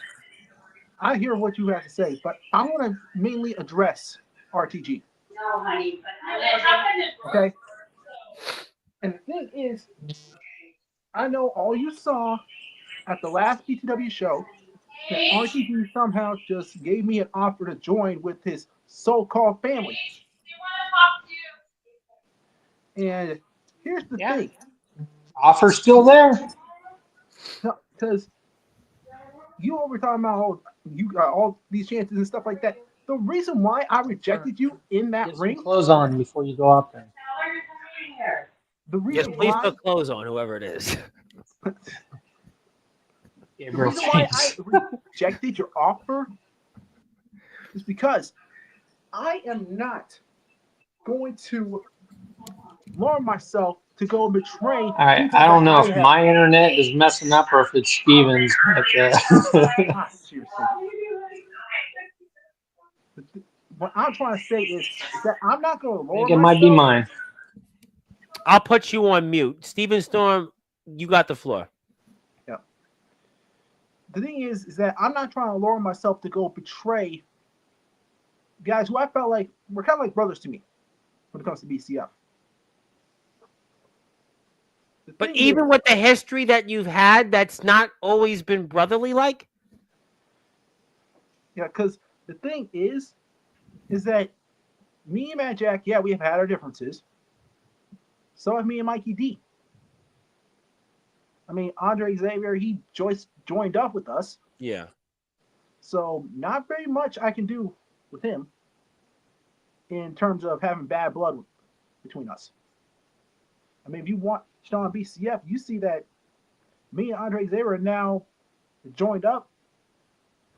I hear what you have to say, but I want to mainly address RTG. No, honey. Okay? And the thing is, I know all you saw at the last BTW show that RTG somehow just gave me an offer to join with his so-called family. And here's the thing. Offer's still there. Because you were talking about you got all these chances and stuff like that. The reason why I rejected you in that Get some ring, clothes on before you go out there. the Yes, reason please why put clothes on, whoever it is. Yeah, the bro, reason why I thanks. rejected your offer is because I am not going to lower myself to go betray All right, people I don't that know I if have. my internet is messing up or if it's Steven's, but Seriously. What I'm trying to say is that I'm not going to I lower think it might be myself. mine. I'll put you on mute. Steven Storm, you got the floor. Yeah. The thing is that I'm not trying to lower myself to go betray guys who I felt like were kind of like brothers to me when it comes to BCF. But even with the history that you've had, that's not always been brotherly like. Yeah, because the thing is that me and Matt Jack, yeah, we have had our differences. So have me and Mikey D. I mean, Andre Xavier, he joined up with us. Yeah. So not very much I can do with him in terms of having bad blood between us. I mean, if you watch on BCF, you see that me and Andre Xavier are now joined up.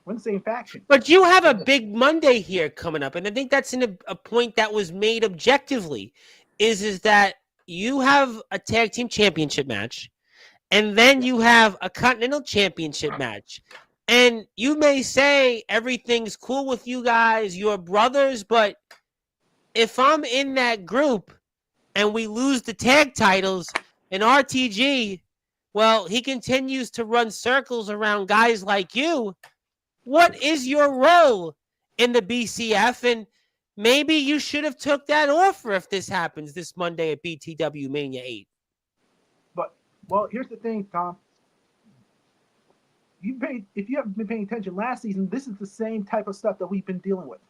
We're in the same faction. But you have a big Monday here coming up, and I think that's a point that was made objectively, is that you have a tag team championship match, and then you have a continental championship match. And you may say everything's cool with you guys, you're brothers, but if I'm in that group and we lose the tag titles and RTG, well, he continues to run circles around guys like you. What is your role in the BCF? And maybe you should have took that offer if this happens this Monday at BTW Mania 8. But, well, here's the thing, Tom. If you haven't been paying attention last season, this is the same type of stuff that we've been dealing with.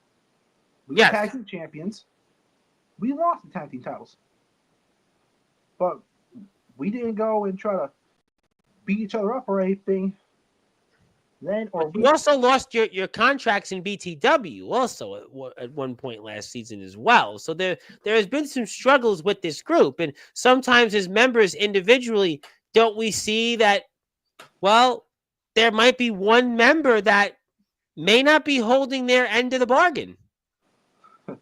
We were tag team champions. We lost the tag team titles. But we didn't go and try to beat each other up or anything. Then, or you also lost your contracts in BTW also at one point last season as well. So there has been some struggles with this group, and sometimes as members individually, don't we see that? Well, there might be one member that may not be holding their end of the bargain. I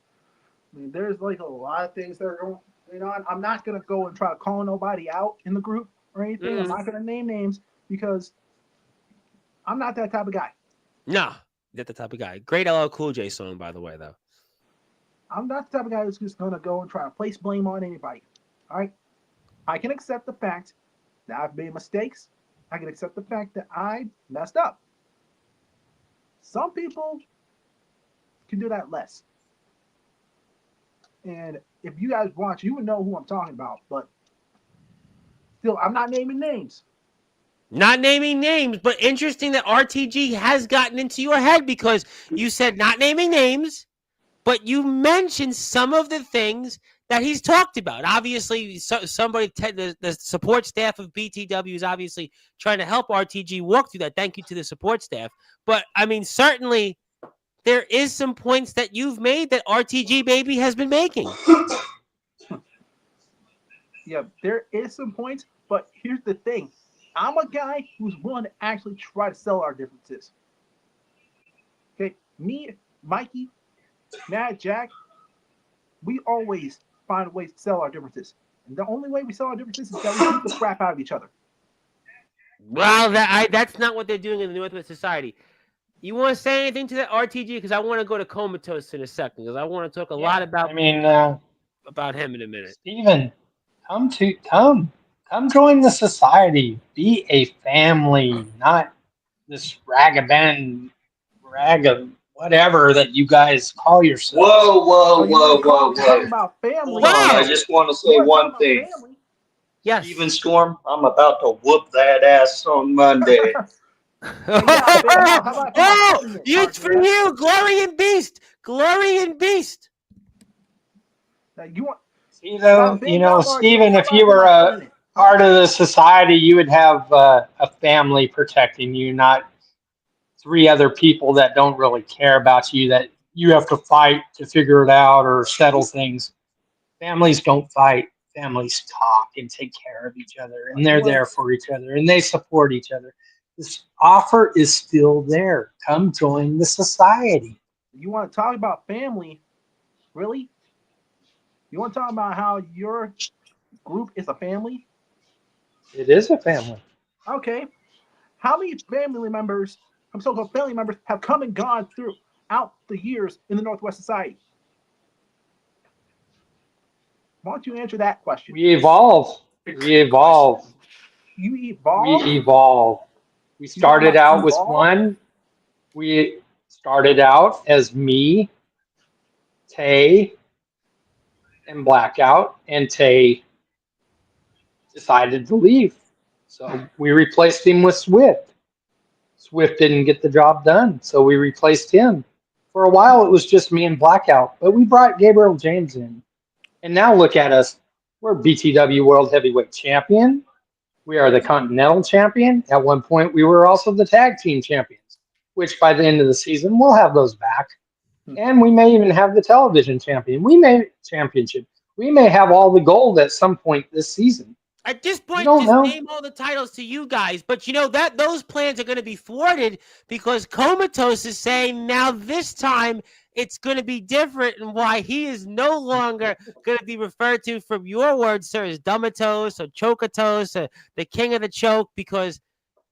mean, there's like a lot of things that are going on. I'm not gonna go and try to call nobody out in the group or anything. Mm-hmm. I'm not gonna name names because I'm not that type of guy. No, not the type of guy. Great LL Cool J song, by the way, though. I'm not the type of guy who's just gonna go and try to place blame on anybody. All right, I can accept the fact that I've made mistakes. I can accept the fact that I messed up. Some people can do that less. And if you guys watch, you would know who I'm talking about. But still, I'm not naming names. Not naming names, but interesting that RTG has gotten into your head because you said not naming names, but you mentioned some of the things that he's talked about. Obviously, somebody, the support staff of BTW is obviously trying to help RTG walk through that. Thank you to the support staff. But, I mean, certainly there is some points that you've made that RTG Baby has been making. Yeah, there is some points, but here's the thing. I'm a guy who's willing to actually try to sell our differences. Okay, me, Mikey, Matt, Jack, we always find ways to sell our differences. And the only way we sell our differences is that we beat the crap out of each other. Well, that's not what they're doing in the Northwest Society. You want to say anything to that RTG? Because I want to go to Comatose in a second. Because I want to talk a lot about I mean, about him in a minute. Steven, come. Come join the society. Be a family, not this ragaband, whatever that you guys call yourselves. Oh, you want to talk about family? Hold on, I just want to You want to talk about family? Yes. Steven Storm, I'm about to whoop that ass on Monday. How about Oh, family, it's for Andrea? you, Glory and Beast. Glory and Beast. Now, you want You about know, big up or you Stephen, how if you about were about a feminine? part of the society, you would have a family protecting you, not three other people that don't really care about you, that you have to fight to figure it out or settle things. Families don't fight. Families talk and take care of each other, and they're there for each other, and they support each other. This offer is still there. Come join the society. You want to talk about family? Really? You want to talk about how your group is a family? It is a family. Okay. How many family members, so-called family members, have come and gone throughout the years in the Northwest Society? Why don't you answer that question? We evolve. We evolve. You We evolve? evolve. We You talking started about out with evolve? one. We started out as me, Tay, and Blackout, and Tay decided to leave. So we replaced him with Swift. Swift didn't get the job done, so we replaced him. For a while, it was just me and Blackout, but we brought Gabriel James in. And now look at us. We're BTW World Heavyweight Champion. We are the Continental Champion. At one point, we were also the Tag Team Champions, which by the end of the season, we'll have those back. And we may even have the Television Championship. We may have all the gold at some point this season. At this You point, don't just know. name all the titles to you guys. But you know that those plans are going to be thwarted because Comatose is saying now this time it's going to be different, and why he is no longer going to be referred to from your words, sir, as Dumatose or Chokatos or the King of the Choke, because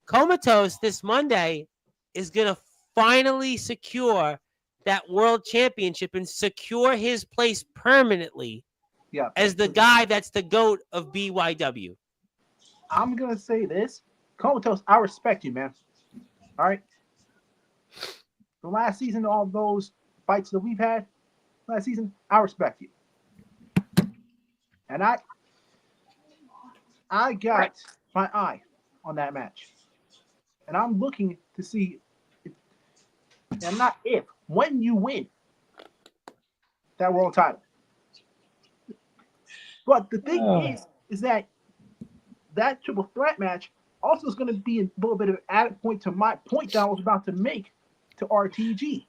Comatose this Monday is going to finally secure that world championship and secure his place permanently Yeah. as the guy that's the GOAT of BYW. I'm going to say this. Comatose, I respect you, man. All right? The last season, all those fights that we've had last season, I respect you. And I got my eye on that match. And I'm looking to see, and not if, when you win that world title. But the thing is that triple threat match also is going to be a little bit of an added point to my point that I was about to make to RTG.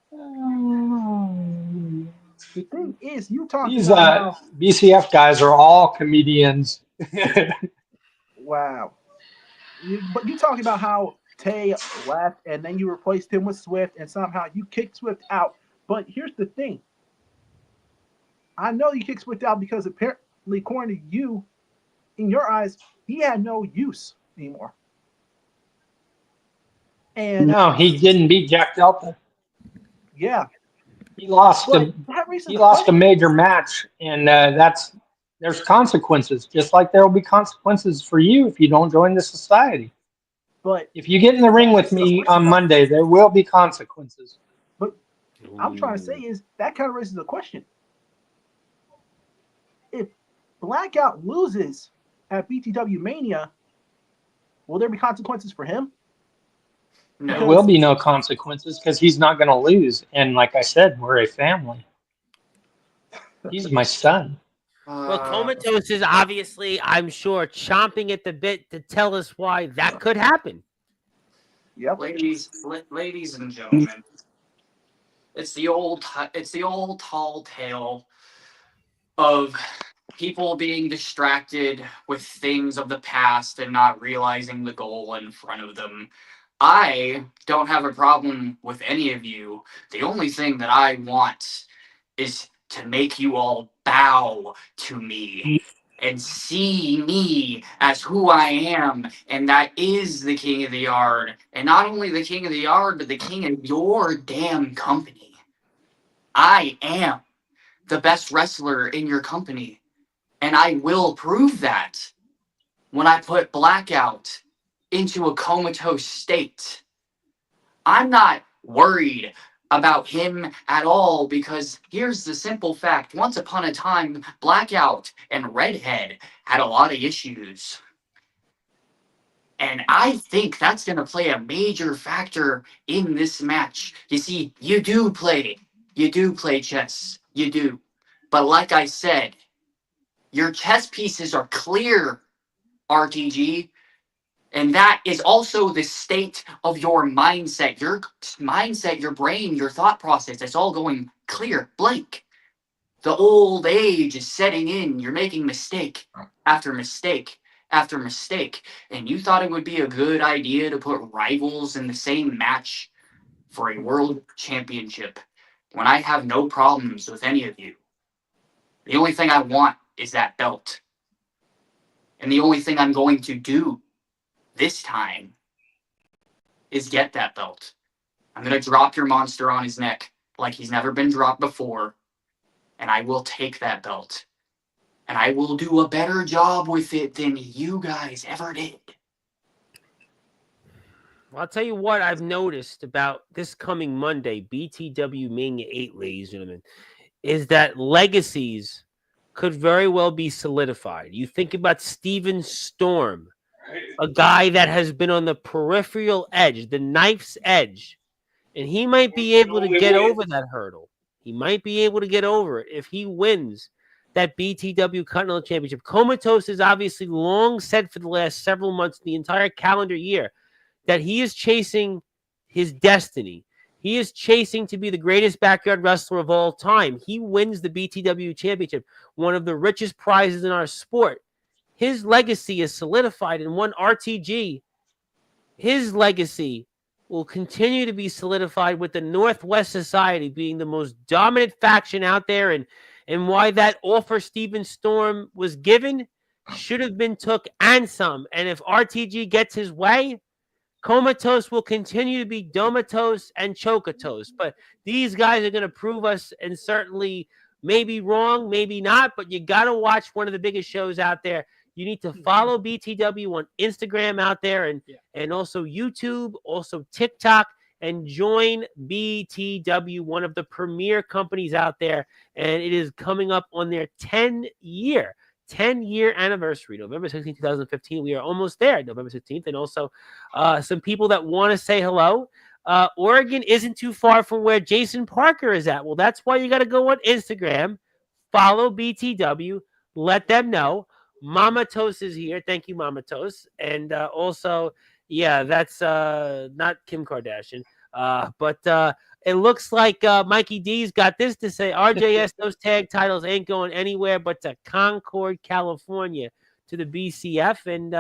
The thing is, you talked These about how BCF guys are all comedians. wow. But you talking about how Tay left and then you replaced him with Swift and somehow you kicked Swift out. But here's the thing. I know you kicked Swift out because apparently, according to you, in your eyes, he had no use anymore. And No, he didn't beat Jack Delta. yeah, He lost a major match, and there's consequences. Just like there will be consequences for you if you don't join the society. But if you get in the ring with me on Monday, there will be consequences. But I'm trying to say is that kind of raises a question. If Blackout loses at BTW Mania, will there be consequences for him? No. There will be no consequences because he's not going to lose. And like I said, we're a family. He's my son. Well, Comatose is obviously, I'm sure, chomping at the bit to tell us why that could happen. Yep. Ladies and gentlemen, it's the old tall tale of people being distracted with things of the past and not realizing the goal in front of them. I don't have a problem with any of you. The only thing that I want is to make you all bow to me and see me as who I am, and that is the king of the yard. And not only the king of the yard, but the king of your damn company. I am the best wrestler in your company, and I will prove that. when I put Blackout into a comatose state. I'm not worried about him at all because here's the simple fact. Once upon a time, Blackout and Redhead had a lot of issues. And I think that's going to play a major factor in this match. You see, you do play chess. You do. But like I said, your chess pieces are clear, RTG. And that is also the state of your mindset. Your mindset, your brain, your thought process, it's all going clear, blank. The old age is setting in. You're making mistake after mistake after mistake. And you thought it would be a good idea to put rivals in the same match for a world championship when I have no problems with any of you. The only thing I want is that belt. And the only thing I'm going to do this time is get that belt. I'm going to drop your monster on his neck like he's never been dropped before. And I will take that belt. And I will do a better job with it than you guys ever did. Well, I'll tell you what I've noticed about this coming Monday, BTW Mania 8, ladies and gentlemen, is that legacies could very well be solidified. You think about Steven Storm, a guy that has been on the peripheral edge, the knife's edge, and he might be able to get over that hurdle. He might be able to get over it if he wins that BTW Continental Championship. Comatose is obviously long said for the last several months, the entire calendar year, that he is chasing his destiny. He is chasing to be the greatest backyard wrestler of all time. He wins the BTW Championship, one of the richest prizes in our sport. His legacy is solidified in one RTG. His legacy will continue to be solidified with the Northwest Society being the most dominant faction out there, and why that offer Steven Storm was given should have been took and some. And if RTG gets his way, Comatose will continue to be Domatose and Chocotose. But these guys are going to prove us, and certainly maybe wrong, maybe not, but you got to watch one of the biggest shows out there. You need to follow BTW on Instagram out there and also YouTube, also TikTok, and join BTW, one of the premier companies out there. And it is coming up on their 10-year anniversary, November 16, 2015. We are almost there, November 16th. And also some people that want to say hello. Oregon isn't too far from where Jason Parker is at. Well, that's why you got to go on Instagram, follow BTW, let them know. Mama Toast is here. Thank you, Mama Toast. And also, yeah, that's not Kim Kardashian. But it looks like Mikey D's got this to say. RJS, those tag titles ain't going anywhere but to Concord, California, to the BCF. And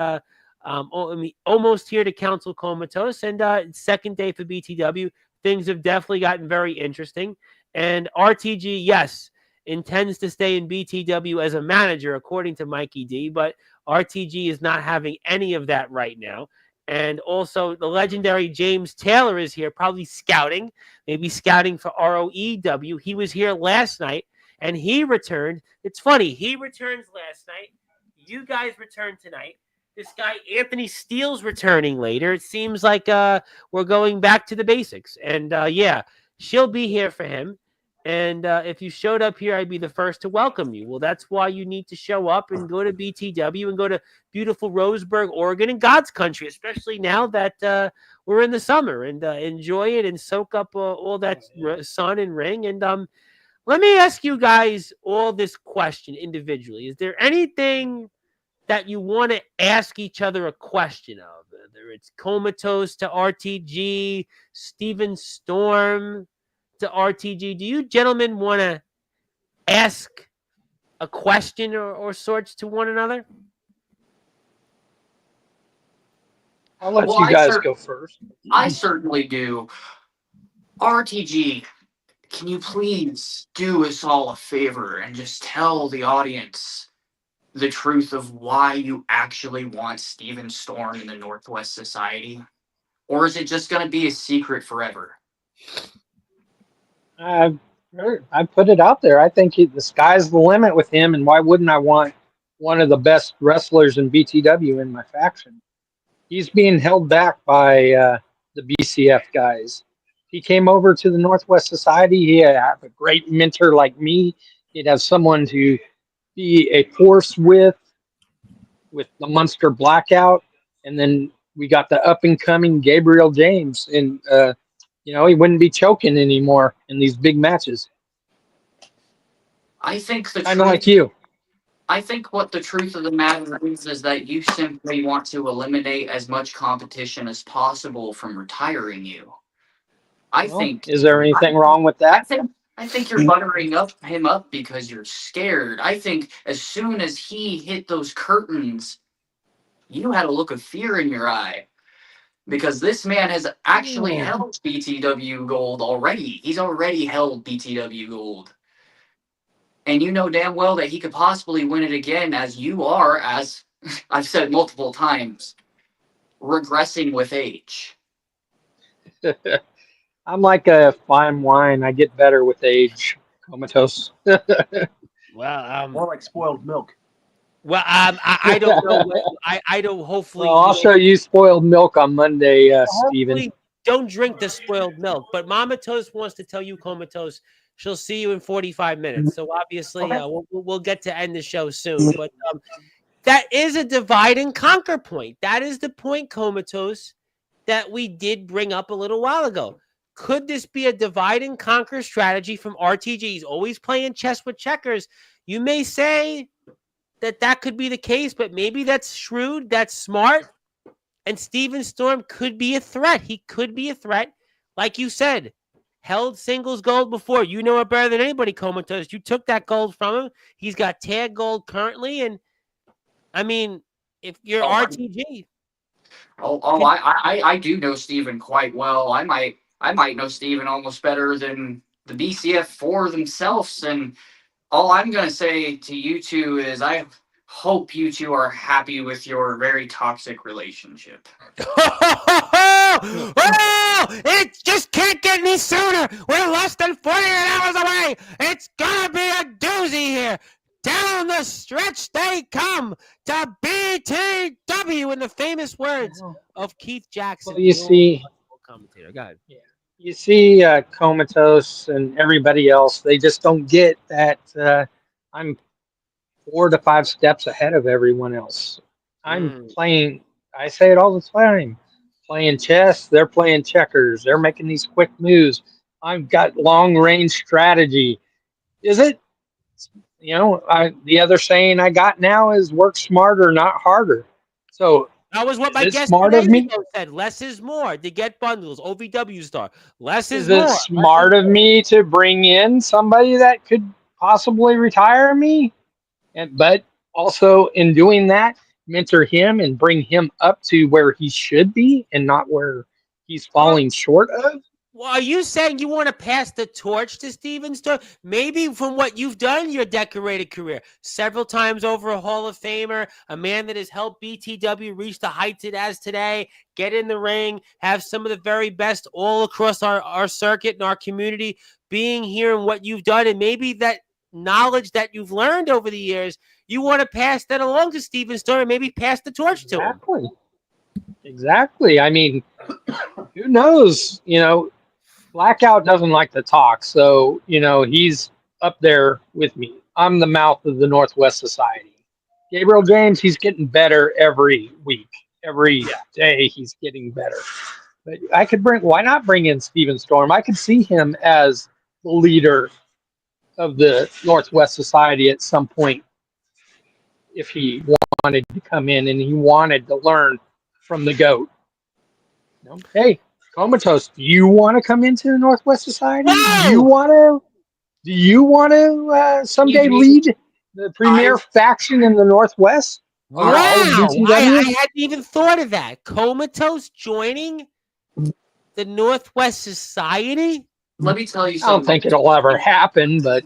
almost here to Council Comatose. And second day for BTW. Things have definitely gotten very interesting. And RTG, yes, intends to stay in BTW as a manager, according to Mikey D. But RTG is not having any of that right now. And also, the legendary James Taylor is here, probably scouting, maybe scouting for ROEW. He was here last night, and he returned. It's funny. He returns last night. You guys return tonight. This guy, Anthony Steele's returning later. It seems like we're going back to the basics. And, yeah, she'll be here for him. And if you showed up here, I'd be the first to welcome you. Well, that's why you need to show up and go to BTW and go to beautiful Roseburg, Oregon, and God's country, especially now that we're in the summer, and enjoy it and soak up all that sun and ring. And let me ask you guys all this question individually. Is there anything that you want to ask each other a question of? Whether it's Comatose to RTG, Steven Storm to RTG. Do you gentlemen want to ask a question or sorts to one another? I'll let you guys go first. I certainly do. RTG, can you please do us all a favor and just tell the audience the truth of why you actually want Steven Storm in the Northwest Society? Or is it just going to be a secret forever? I put it out there. I think the sky's the limit with him, and why wouldn't I want one of the best wrestlers in BTW in my faction. He's being held back by the BCF guys. He came over to the Northwest Society. He had a great mentor like me. He'd have someone to be a force with the Munster Blackout, and then we got the up and coming Gabriel James, and he wouldn't be choking anymore in these big matches. I think the Kind of like truth. you. I think what the truth of the matter is that you simply want to eliminate as much competition as possible from retiring you. I Well, think. is there anything wrong with I that? think. I think you're buttering him up because you're scared. I think as soon as he hit those curtains, you had a look of fear in your eye. Because this man has actually held BTW gold already. He's already held BTW gold. And you know damn well that he could possibly win it again, as you are, as I've said multiple times, regressing with age. I'm like a fine wine. I get better with age, Comatose. Well, More like spoiled milk. I don't know. I don't. Hopefully, Well, I'll show you spoiled milk on Monday, Steven. hopefully, don't drink the spoiled milk. But Mama Toast wants to tell you, Comatose, she'll see you in 45 minutes. So obviously, Okay. we'll get to end the show soon. But that is a divide and conquer point. That is the point, Comatose, that we did bring up a little while ago. Could this be a divide and conquer strategy from RTG? He's always playing chess with checkers. You may say that could be the case, but maybe that's shrewd, that's smart, and Steven Storm could be a threat. He could be a threat. Like you said, held singles gold before. You know it better than anybody, Comatose. You took that gold from him. He's got tag gold currently, and I mean, if you're RTG. I do know Steven quite well. I might know Steven almost better than the BCF4 themselves. And all I'm going to say to you two is I hope you two are happy with your very toxic relationship. Oh, it just can't get any sooner. We're less than 48 hours away. It's going to be a doozy here. Down the stretch they come to BTW in the famous words of Keith Jackson. Well, you see, commentator. Go ahead. you see, Comatose and everybody else, they just don't get that I'm 4 to 5 steps ahead of everyone else. I'm playing, I say it all the time, playing chess, they're playing checkers, they're making these quick moves. I've got long range strategy. Is it? The other saying I got now is work smarter, not harder. So that was what my guest smart of me said. Less is more to get bundles. OVW star. Less is it more. Smart of me to bring in somebody that could possibly retire me? But also in doing that, mentor him and bring him up to where he should be and not where he's falling short of. Well, are you saying you want to pass the torch to Steven Storm? Maybe from what you've done in your decorated career, several times over a Hall of Famer, a man that has helped BTW reach the heights it has today, get in the ring, have some of the very best all across our circuit and our community being here and what you've done, and maybe that knowledge that you've learned over the years, you want to pass that along to Steven Storm and maybe pass the torch to him. Exactly. I mean, who knows? Blackout doesn't like to talk, so he's up there with me. I'm the mouth of the Northwest Society. Gabriel James, he's getting better every week, every day. He's getting better. But why not bring in Steven Storm? I could see him as the leader of the Northwest Society at some point if he wanted to come in and he wanted to learn from the GOAT. Hey, Comatose, do you want to come into the Northwest Society? Wow! Do you want to someday lead the premier faction in the Northwest? Wow! I hadn't even thought of that. Comatose joining the Northwest Society? Let me tell you something. I don't think it'll ever happen, but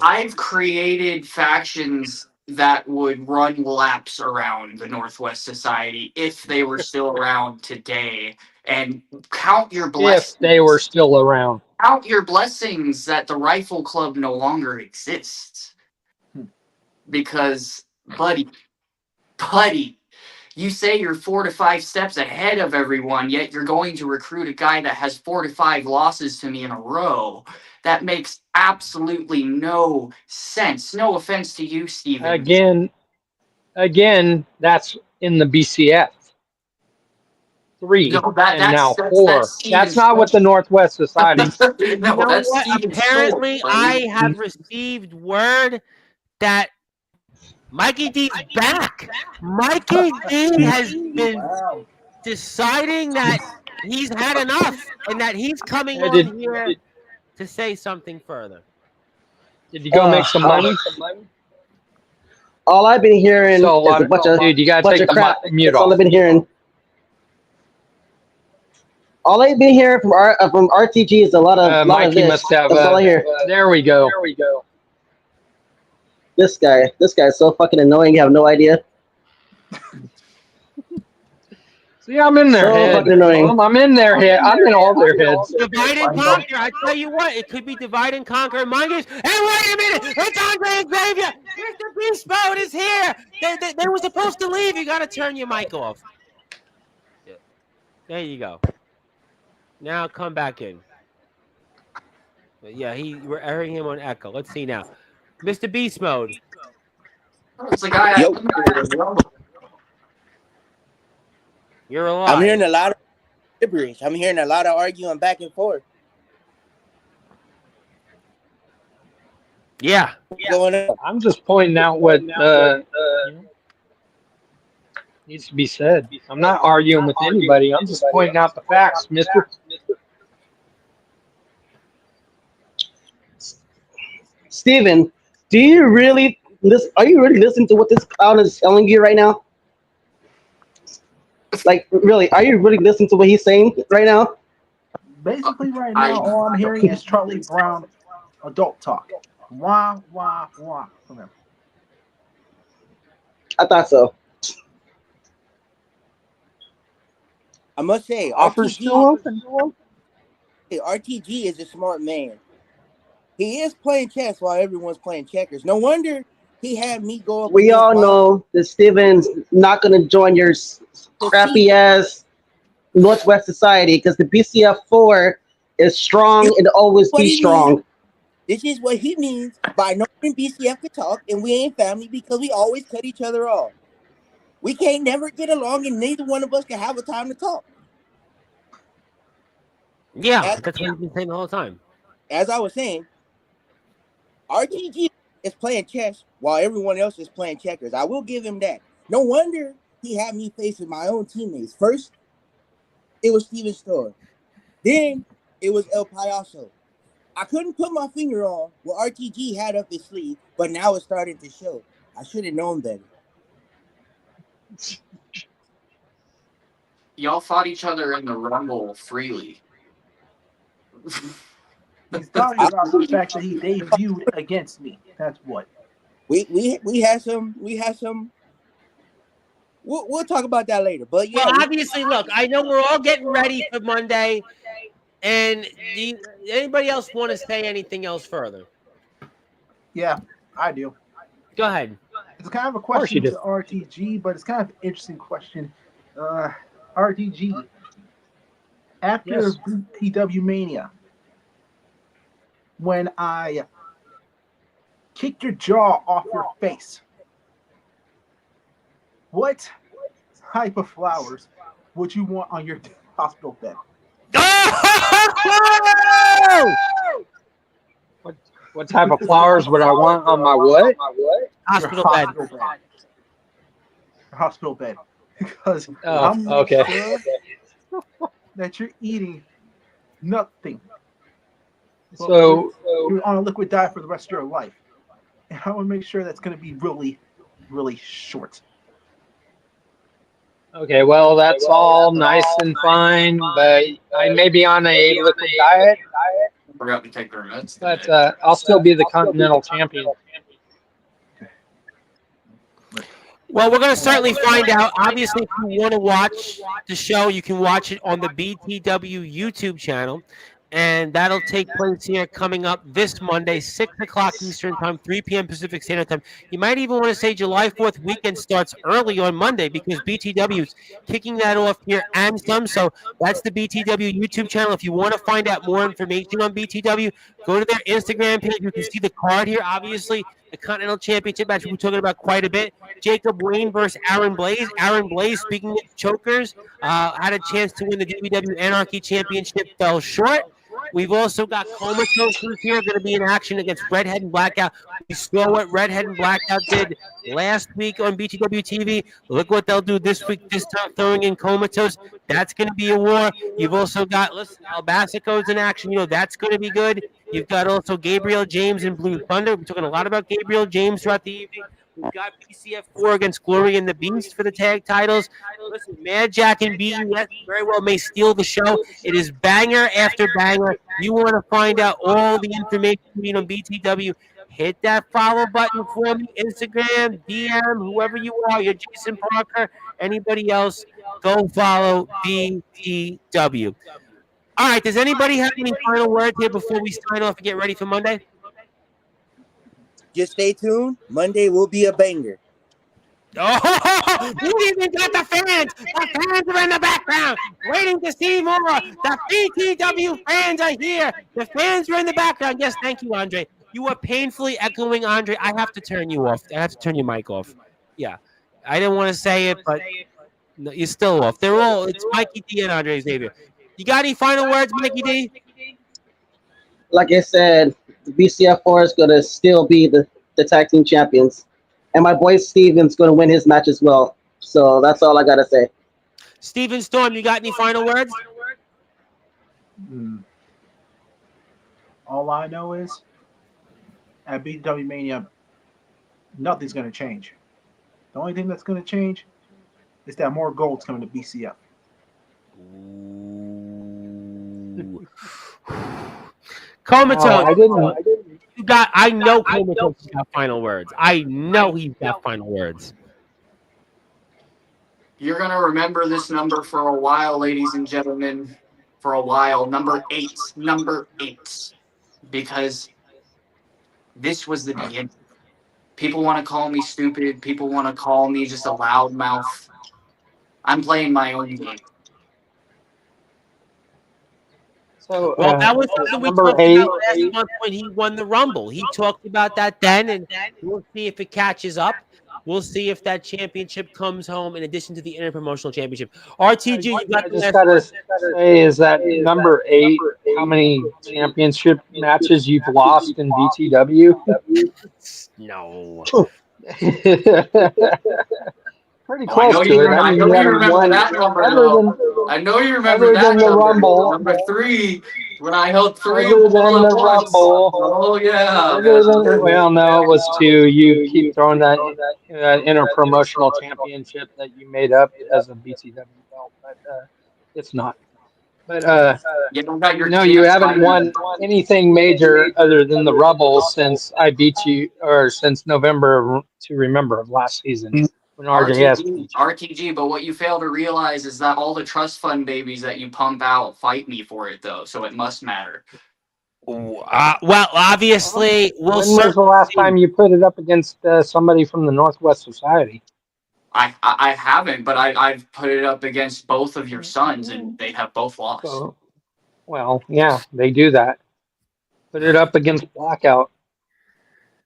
I've created factions that would run laps around the Northwest Society if they were still around today. And count your blessings. If they were still around. Count your blessings that the Rifle Club no longer exists. Because buddy, you say you're 4 to 5 steps ahead of everyone, yet you're going to recruit a guy that has 4 to 5 losses to me in a row. That makes absolutely no sense. No offense to you, Steven. Again, that's in the BCF 3 No, and now that's 4. Steven That's not what the Northwest Society. You No, know that's what? Steven Apparently, Stoltz, I buddy. have received word that Mikey D's back. Mikey D has been Wow. deciding that he's had enough and that he's coming Hey, on here to say something further. Did you go make some money? All I've been hearing So, is a bunch of dude, you gotta bunch take of the crap. mute That's all off. I've been hearing. All I've been hearing from RTG is a lot of Mikey this. must have. That's all I hear. There we go. This guy's so fucking annoying. You have no idea. See, I'm in their So head. fucking annoying. I'm in their head. I'm in all their heads. Divide and conquer. I tell you what, it could be divide and conquer. Mind you, hey, wait a minute! It's Andre Xavier. Mr. Beast Mode is here. They were supposed to leave. You got to turn your mic off. There you go. Now come back in. Yeah, we're airing him on Echo. Let's see now, Mr. Beast Mode. It's the guy. Yo. You're alive. I'm hearing a lot of gibberish. I'm hearing a lot of arguing back and forth. Yeah. What's going on? I'm just pointing out what needs to be said. I'm not arguing with anybody. I'm just pointing out the facts, mister. Steven, are you really listening to what this clown is telling you right now? Like, really, are you really listening to what he's saying right now? Basically, right now, all I'm hearing is Charlie Brown adult talk. Wah, wah, wah from him. I thought so. I must say, Offer's still open. RTG is a smart man. He is playing chess while everyone's playing checkers. No wonder he had me go up. We all know that Steven's not going to join your crappy ass Northwest Society because the BCF 4 is strong and always be strong. This is what he means by knowing BCF can talk and we ain't family because we always cut each other off. We can't never get along and neither one of us can have a time to talk. Yeah, that's what he's been saying the whole time. As I was saying, RTG is playing chess while everyone else is playing checkers. I will give him that. No wonder he had me facing my own teammates. First, it was Steven Storr. Then, it was El Payaso. I couldn't put my finger on what RTG had up his sleeve, but now it's starting to show. I should have known better. Y'all fought each other in the Rumble freely. He's talking about the fact that he debuted against me. That's what. We had some. We'll talk about that later. But yeah, well, obviously, look, I know we're all getting ready for Monday. And anybody else want to say anything else further? Yeah, I do. Go ahead. It's kind of a question to RTG, but it's kind of an interesting question. RTG, after BTW Mania, when I kicked your jaw off your face, what type of flowers would you want on your hospital bed? What type of flowers would I want on my what? Hospital bed. Hospital bed. Because I'm sure that you're eating nothing. So you're on a liquid diet for the rest of your life. And I want to make sure that's going to be really, really short. Okay, well, that's all nice and fine, but I may be on a liquid diet. Forgot to take their meds. But I'll still be the Continental Champion. Well, we're going to certainly find out. Obviously, if you want to watch the show, you can watch it on the BTW YouTube channel. And that'll take place here coming up this Monday, 6 o'clock Eastern Time, 3 p.m. Pacific Standard Time. You might even want to say July 4th weekend starts early on Monday because BTW is kicking that off here and some. So that's the BTW YouTube channel. If you want to find out more information on BTW, go to their Instagram page. You can see the card here, obviously. The Continental Championship match we're talking about quite a bit. Jacob Wayne versus Aaron Blaze. Aaron Blaze, speaking of chokers, had a chance to win the WW Anarchy Championship, fell short. We've also got Comatose who's here, going to be in action against Redhead and Blackout. We saw what Redhead and Blackout did last week on BTW TV. Look what they'll do this week, this time throwing in Comatose. That's going to be a war. You've also got, listen, Albasico's in action. You know, that's going to be good. You've got also Gabriel James and Blue Thunder. We're talking a lot about Gabriel James throughout the evening. We've got PCF 4 against Glory and the Beast for the tag titles. Listen, Mad Jack and BES very well may steal the show. It is banger after banger. You want to find out all the information you need on BTW, hit that follow button for me. Instagram, DM, whoever you are. You're Jason Parker. Anybody else, go follow BTW. All right, does anybody have any final words here before we sign off and get ready for Monday? Just stay tuned. Monday will be a banger. Oh, we even got the fans. The fans are in the background waiting to see more. The BTW fans are here. The fans are in the background. Yes, thank you, Andre. You are painfully echoing, Andre. I have to turn you off. I have to turn your mic off. Yeah. I didn't want to say it, but no, you're still off. They're all, it's Mikey D and Andre Xavier. You got any final words, Mikey D? Like I said, the BCF4 is going to still be the tag team champions. And my boy Steven's going to win his match as well. So that's all I got to say. Steven Storm, you got any final words? All I know is at BW Mania, nothing's going to change. The only thing that's going to change is that more gold's coming to BCF. Comatose. I didn't. I know Comatose got final words. I know he's got final words. You're going to remember this number for a while, ladies and gentlemen. For a while. Number 8. Number 8. Because this was the beginning. People want to call me stupid. People want to call me just a loudmouth. I'm playing my own game. So, Well, that was something we number talked 8. about last month when he won the Rumble. He talked about that then, and we'll see if it catches up. We'll see if that championship comes home in addition to the Interpromotional Championship. RTG, you got I the just last gotta word. say is that number 8. How many championship matches you've lost in BTW? No. Pretty Oh, close to it. I I mean, know you you haven't remember won that number, other though. than I know you remember other that than the number. Rumble. Number 3, when I held 3 Other than all the at once. Rumble. Oh, yeah. Other than, well, no, it was 2. You keep throwing that interpromotional championship that you made up as a BTW belt, but it's not. But You don't got your no, you chance haven't fighting. won anything major other than the Rumble since I beat you, or since November to remember of last season when RJS beat you. RTG, but what you fail to realize is that all the trust fund babies that you pump out fight me for it, though, so it must matter. Well, obviously, we'll When was the last time you put it up against somebody from the Northwest Society? I haven't, but I've put it up against both of your sons, and they have both lost. So, well, yeah, they do that. Put it up against Blackout.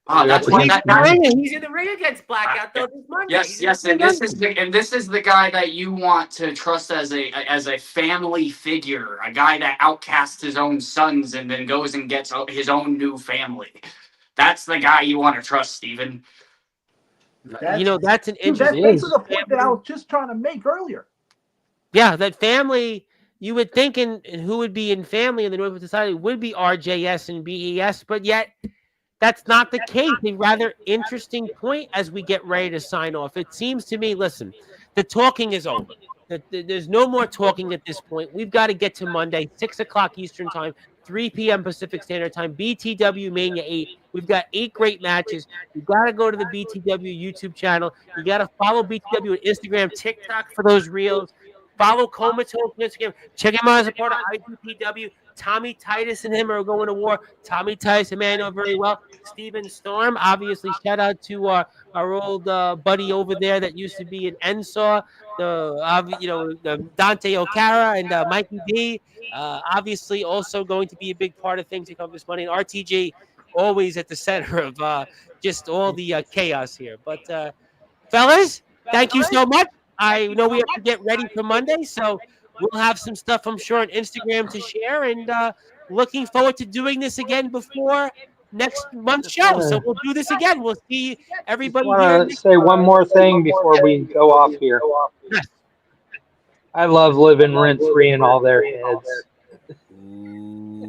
That's He's what in that. the ring. He's in the ring against Blackout though this Monday. Yes, and this is the guy that you want to trust as a family figure, a guy that outcasts his own sons and then goes and gets his own new family. That's the guy you want to trust, Steven. That's an Dude, that's interesting. basically the point that I was just trying to make earlier. Yeah, that family. You would think, and who would be in family in the Northwest Society would be RJS and BES, but yet that's not the case. A rather interesting point as we get ready to sign off. It seems to me, listen, the talking is over. There's no more talking at this point. We've got to get to Monday, 6 o'clock Eastern Time, 3 p.m. Pacific Standard Time, BTW Mania 8. We've got 8 great matches. You've got to go to the BTW YouTube channel. You got to follow BTW on Instagram, TikTok for those reels. Follow Comatose on Instagram. Check him out as a part of IGPW. Tommy Titus and him are going to war. Tommy Titus, a man I know very well. Steven Storm, obviously, shout out to our old buddy over there that used to be in NSAW, the Dante O'Cara and Mikey D. Obviously, also going to be a big part of things that come this money. And RTG, always at the center of just all the chaos here. But, fellas, thank you so much. I know we have to get ready for Monday, so we'll have some stuff, I'm sure, on Instagram to share. And looking forward to doing this again before next month's show. So we'll do this again. We'll see everybody here. Want to say one more thing before we go off here? Yes. I love living rent free in all their heads.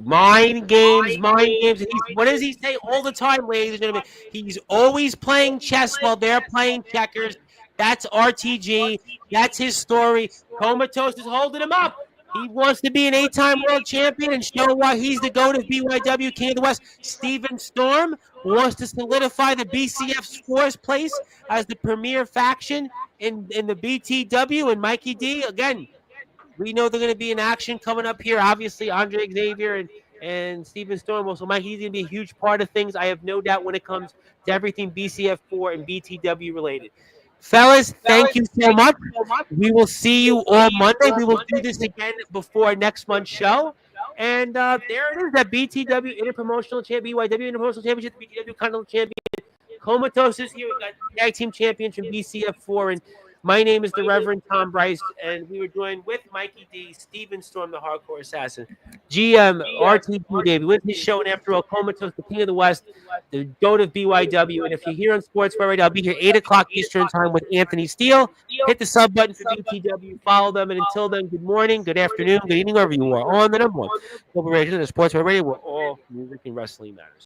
Mind games. What does he say all the time, ladies and gentlemen? He's always playing chess while they're playing checkers. That's RTG. That's his story. Comatose is holding him up. He wants to be an 8-time world champion and show why he's the GOAT of BYW King of the West. Steven Storm wants to solidify the BCF's fourth place as the premier faction in the BTW. And Mikey D, again, we know they're going to be in action coming up here. Obviously, Andre Xavier and Steven Storm. Also, Mike, he's going to be a huge part of things. I have no doubt when it comes to everything BCF4 and BTW related. Fellas, thank you so much. We will see you all Monday. We will do this again before next month's show. And there it is, that BTW Interpromotional Champion, BYW Interpromotional Championship, BTW Continental Champion. Comatose is here. We got Tag Team Champions from BCF4. And my name is the Reverend Tom Bryce, and we were joined with Mikey D, Steven Storm, the Hardcore Assassin, GM RTG David, with his show, and after all, Comatose, the King of the West, the GOAT of BYW. And if you're here on Sportswire right now, I'll be here 8 o'clock Eastern Time with Anthony Steele. Hit the sub button for BTW, follow them, and until then, good morning, good afternoon, good evening, wherever you are on the number one. Global Radio, the Sportswire Radio, where all music and wrestling matters.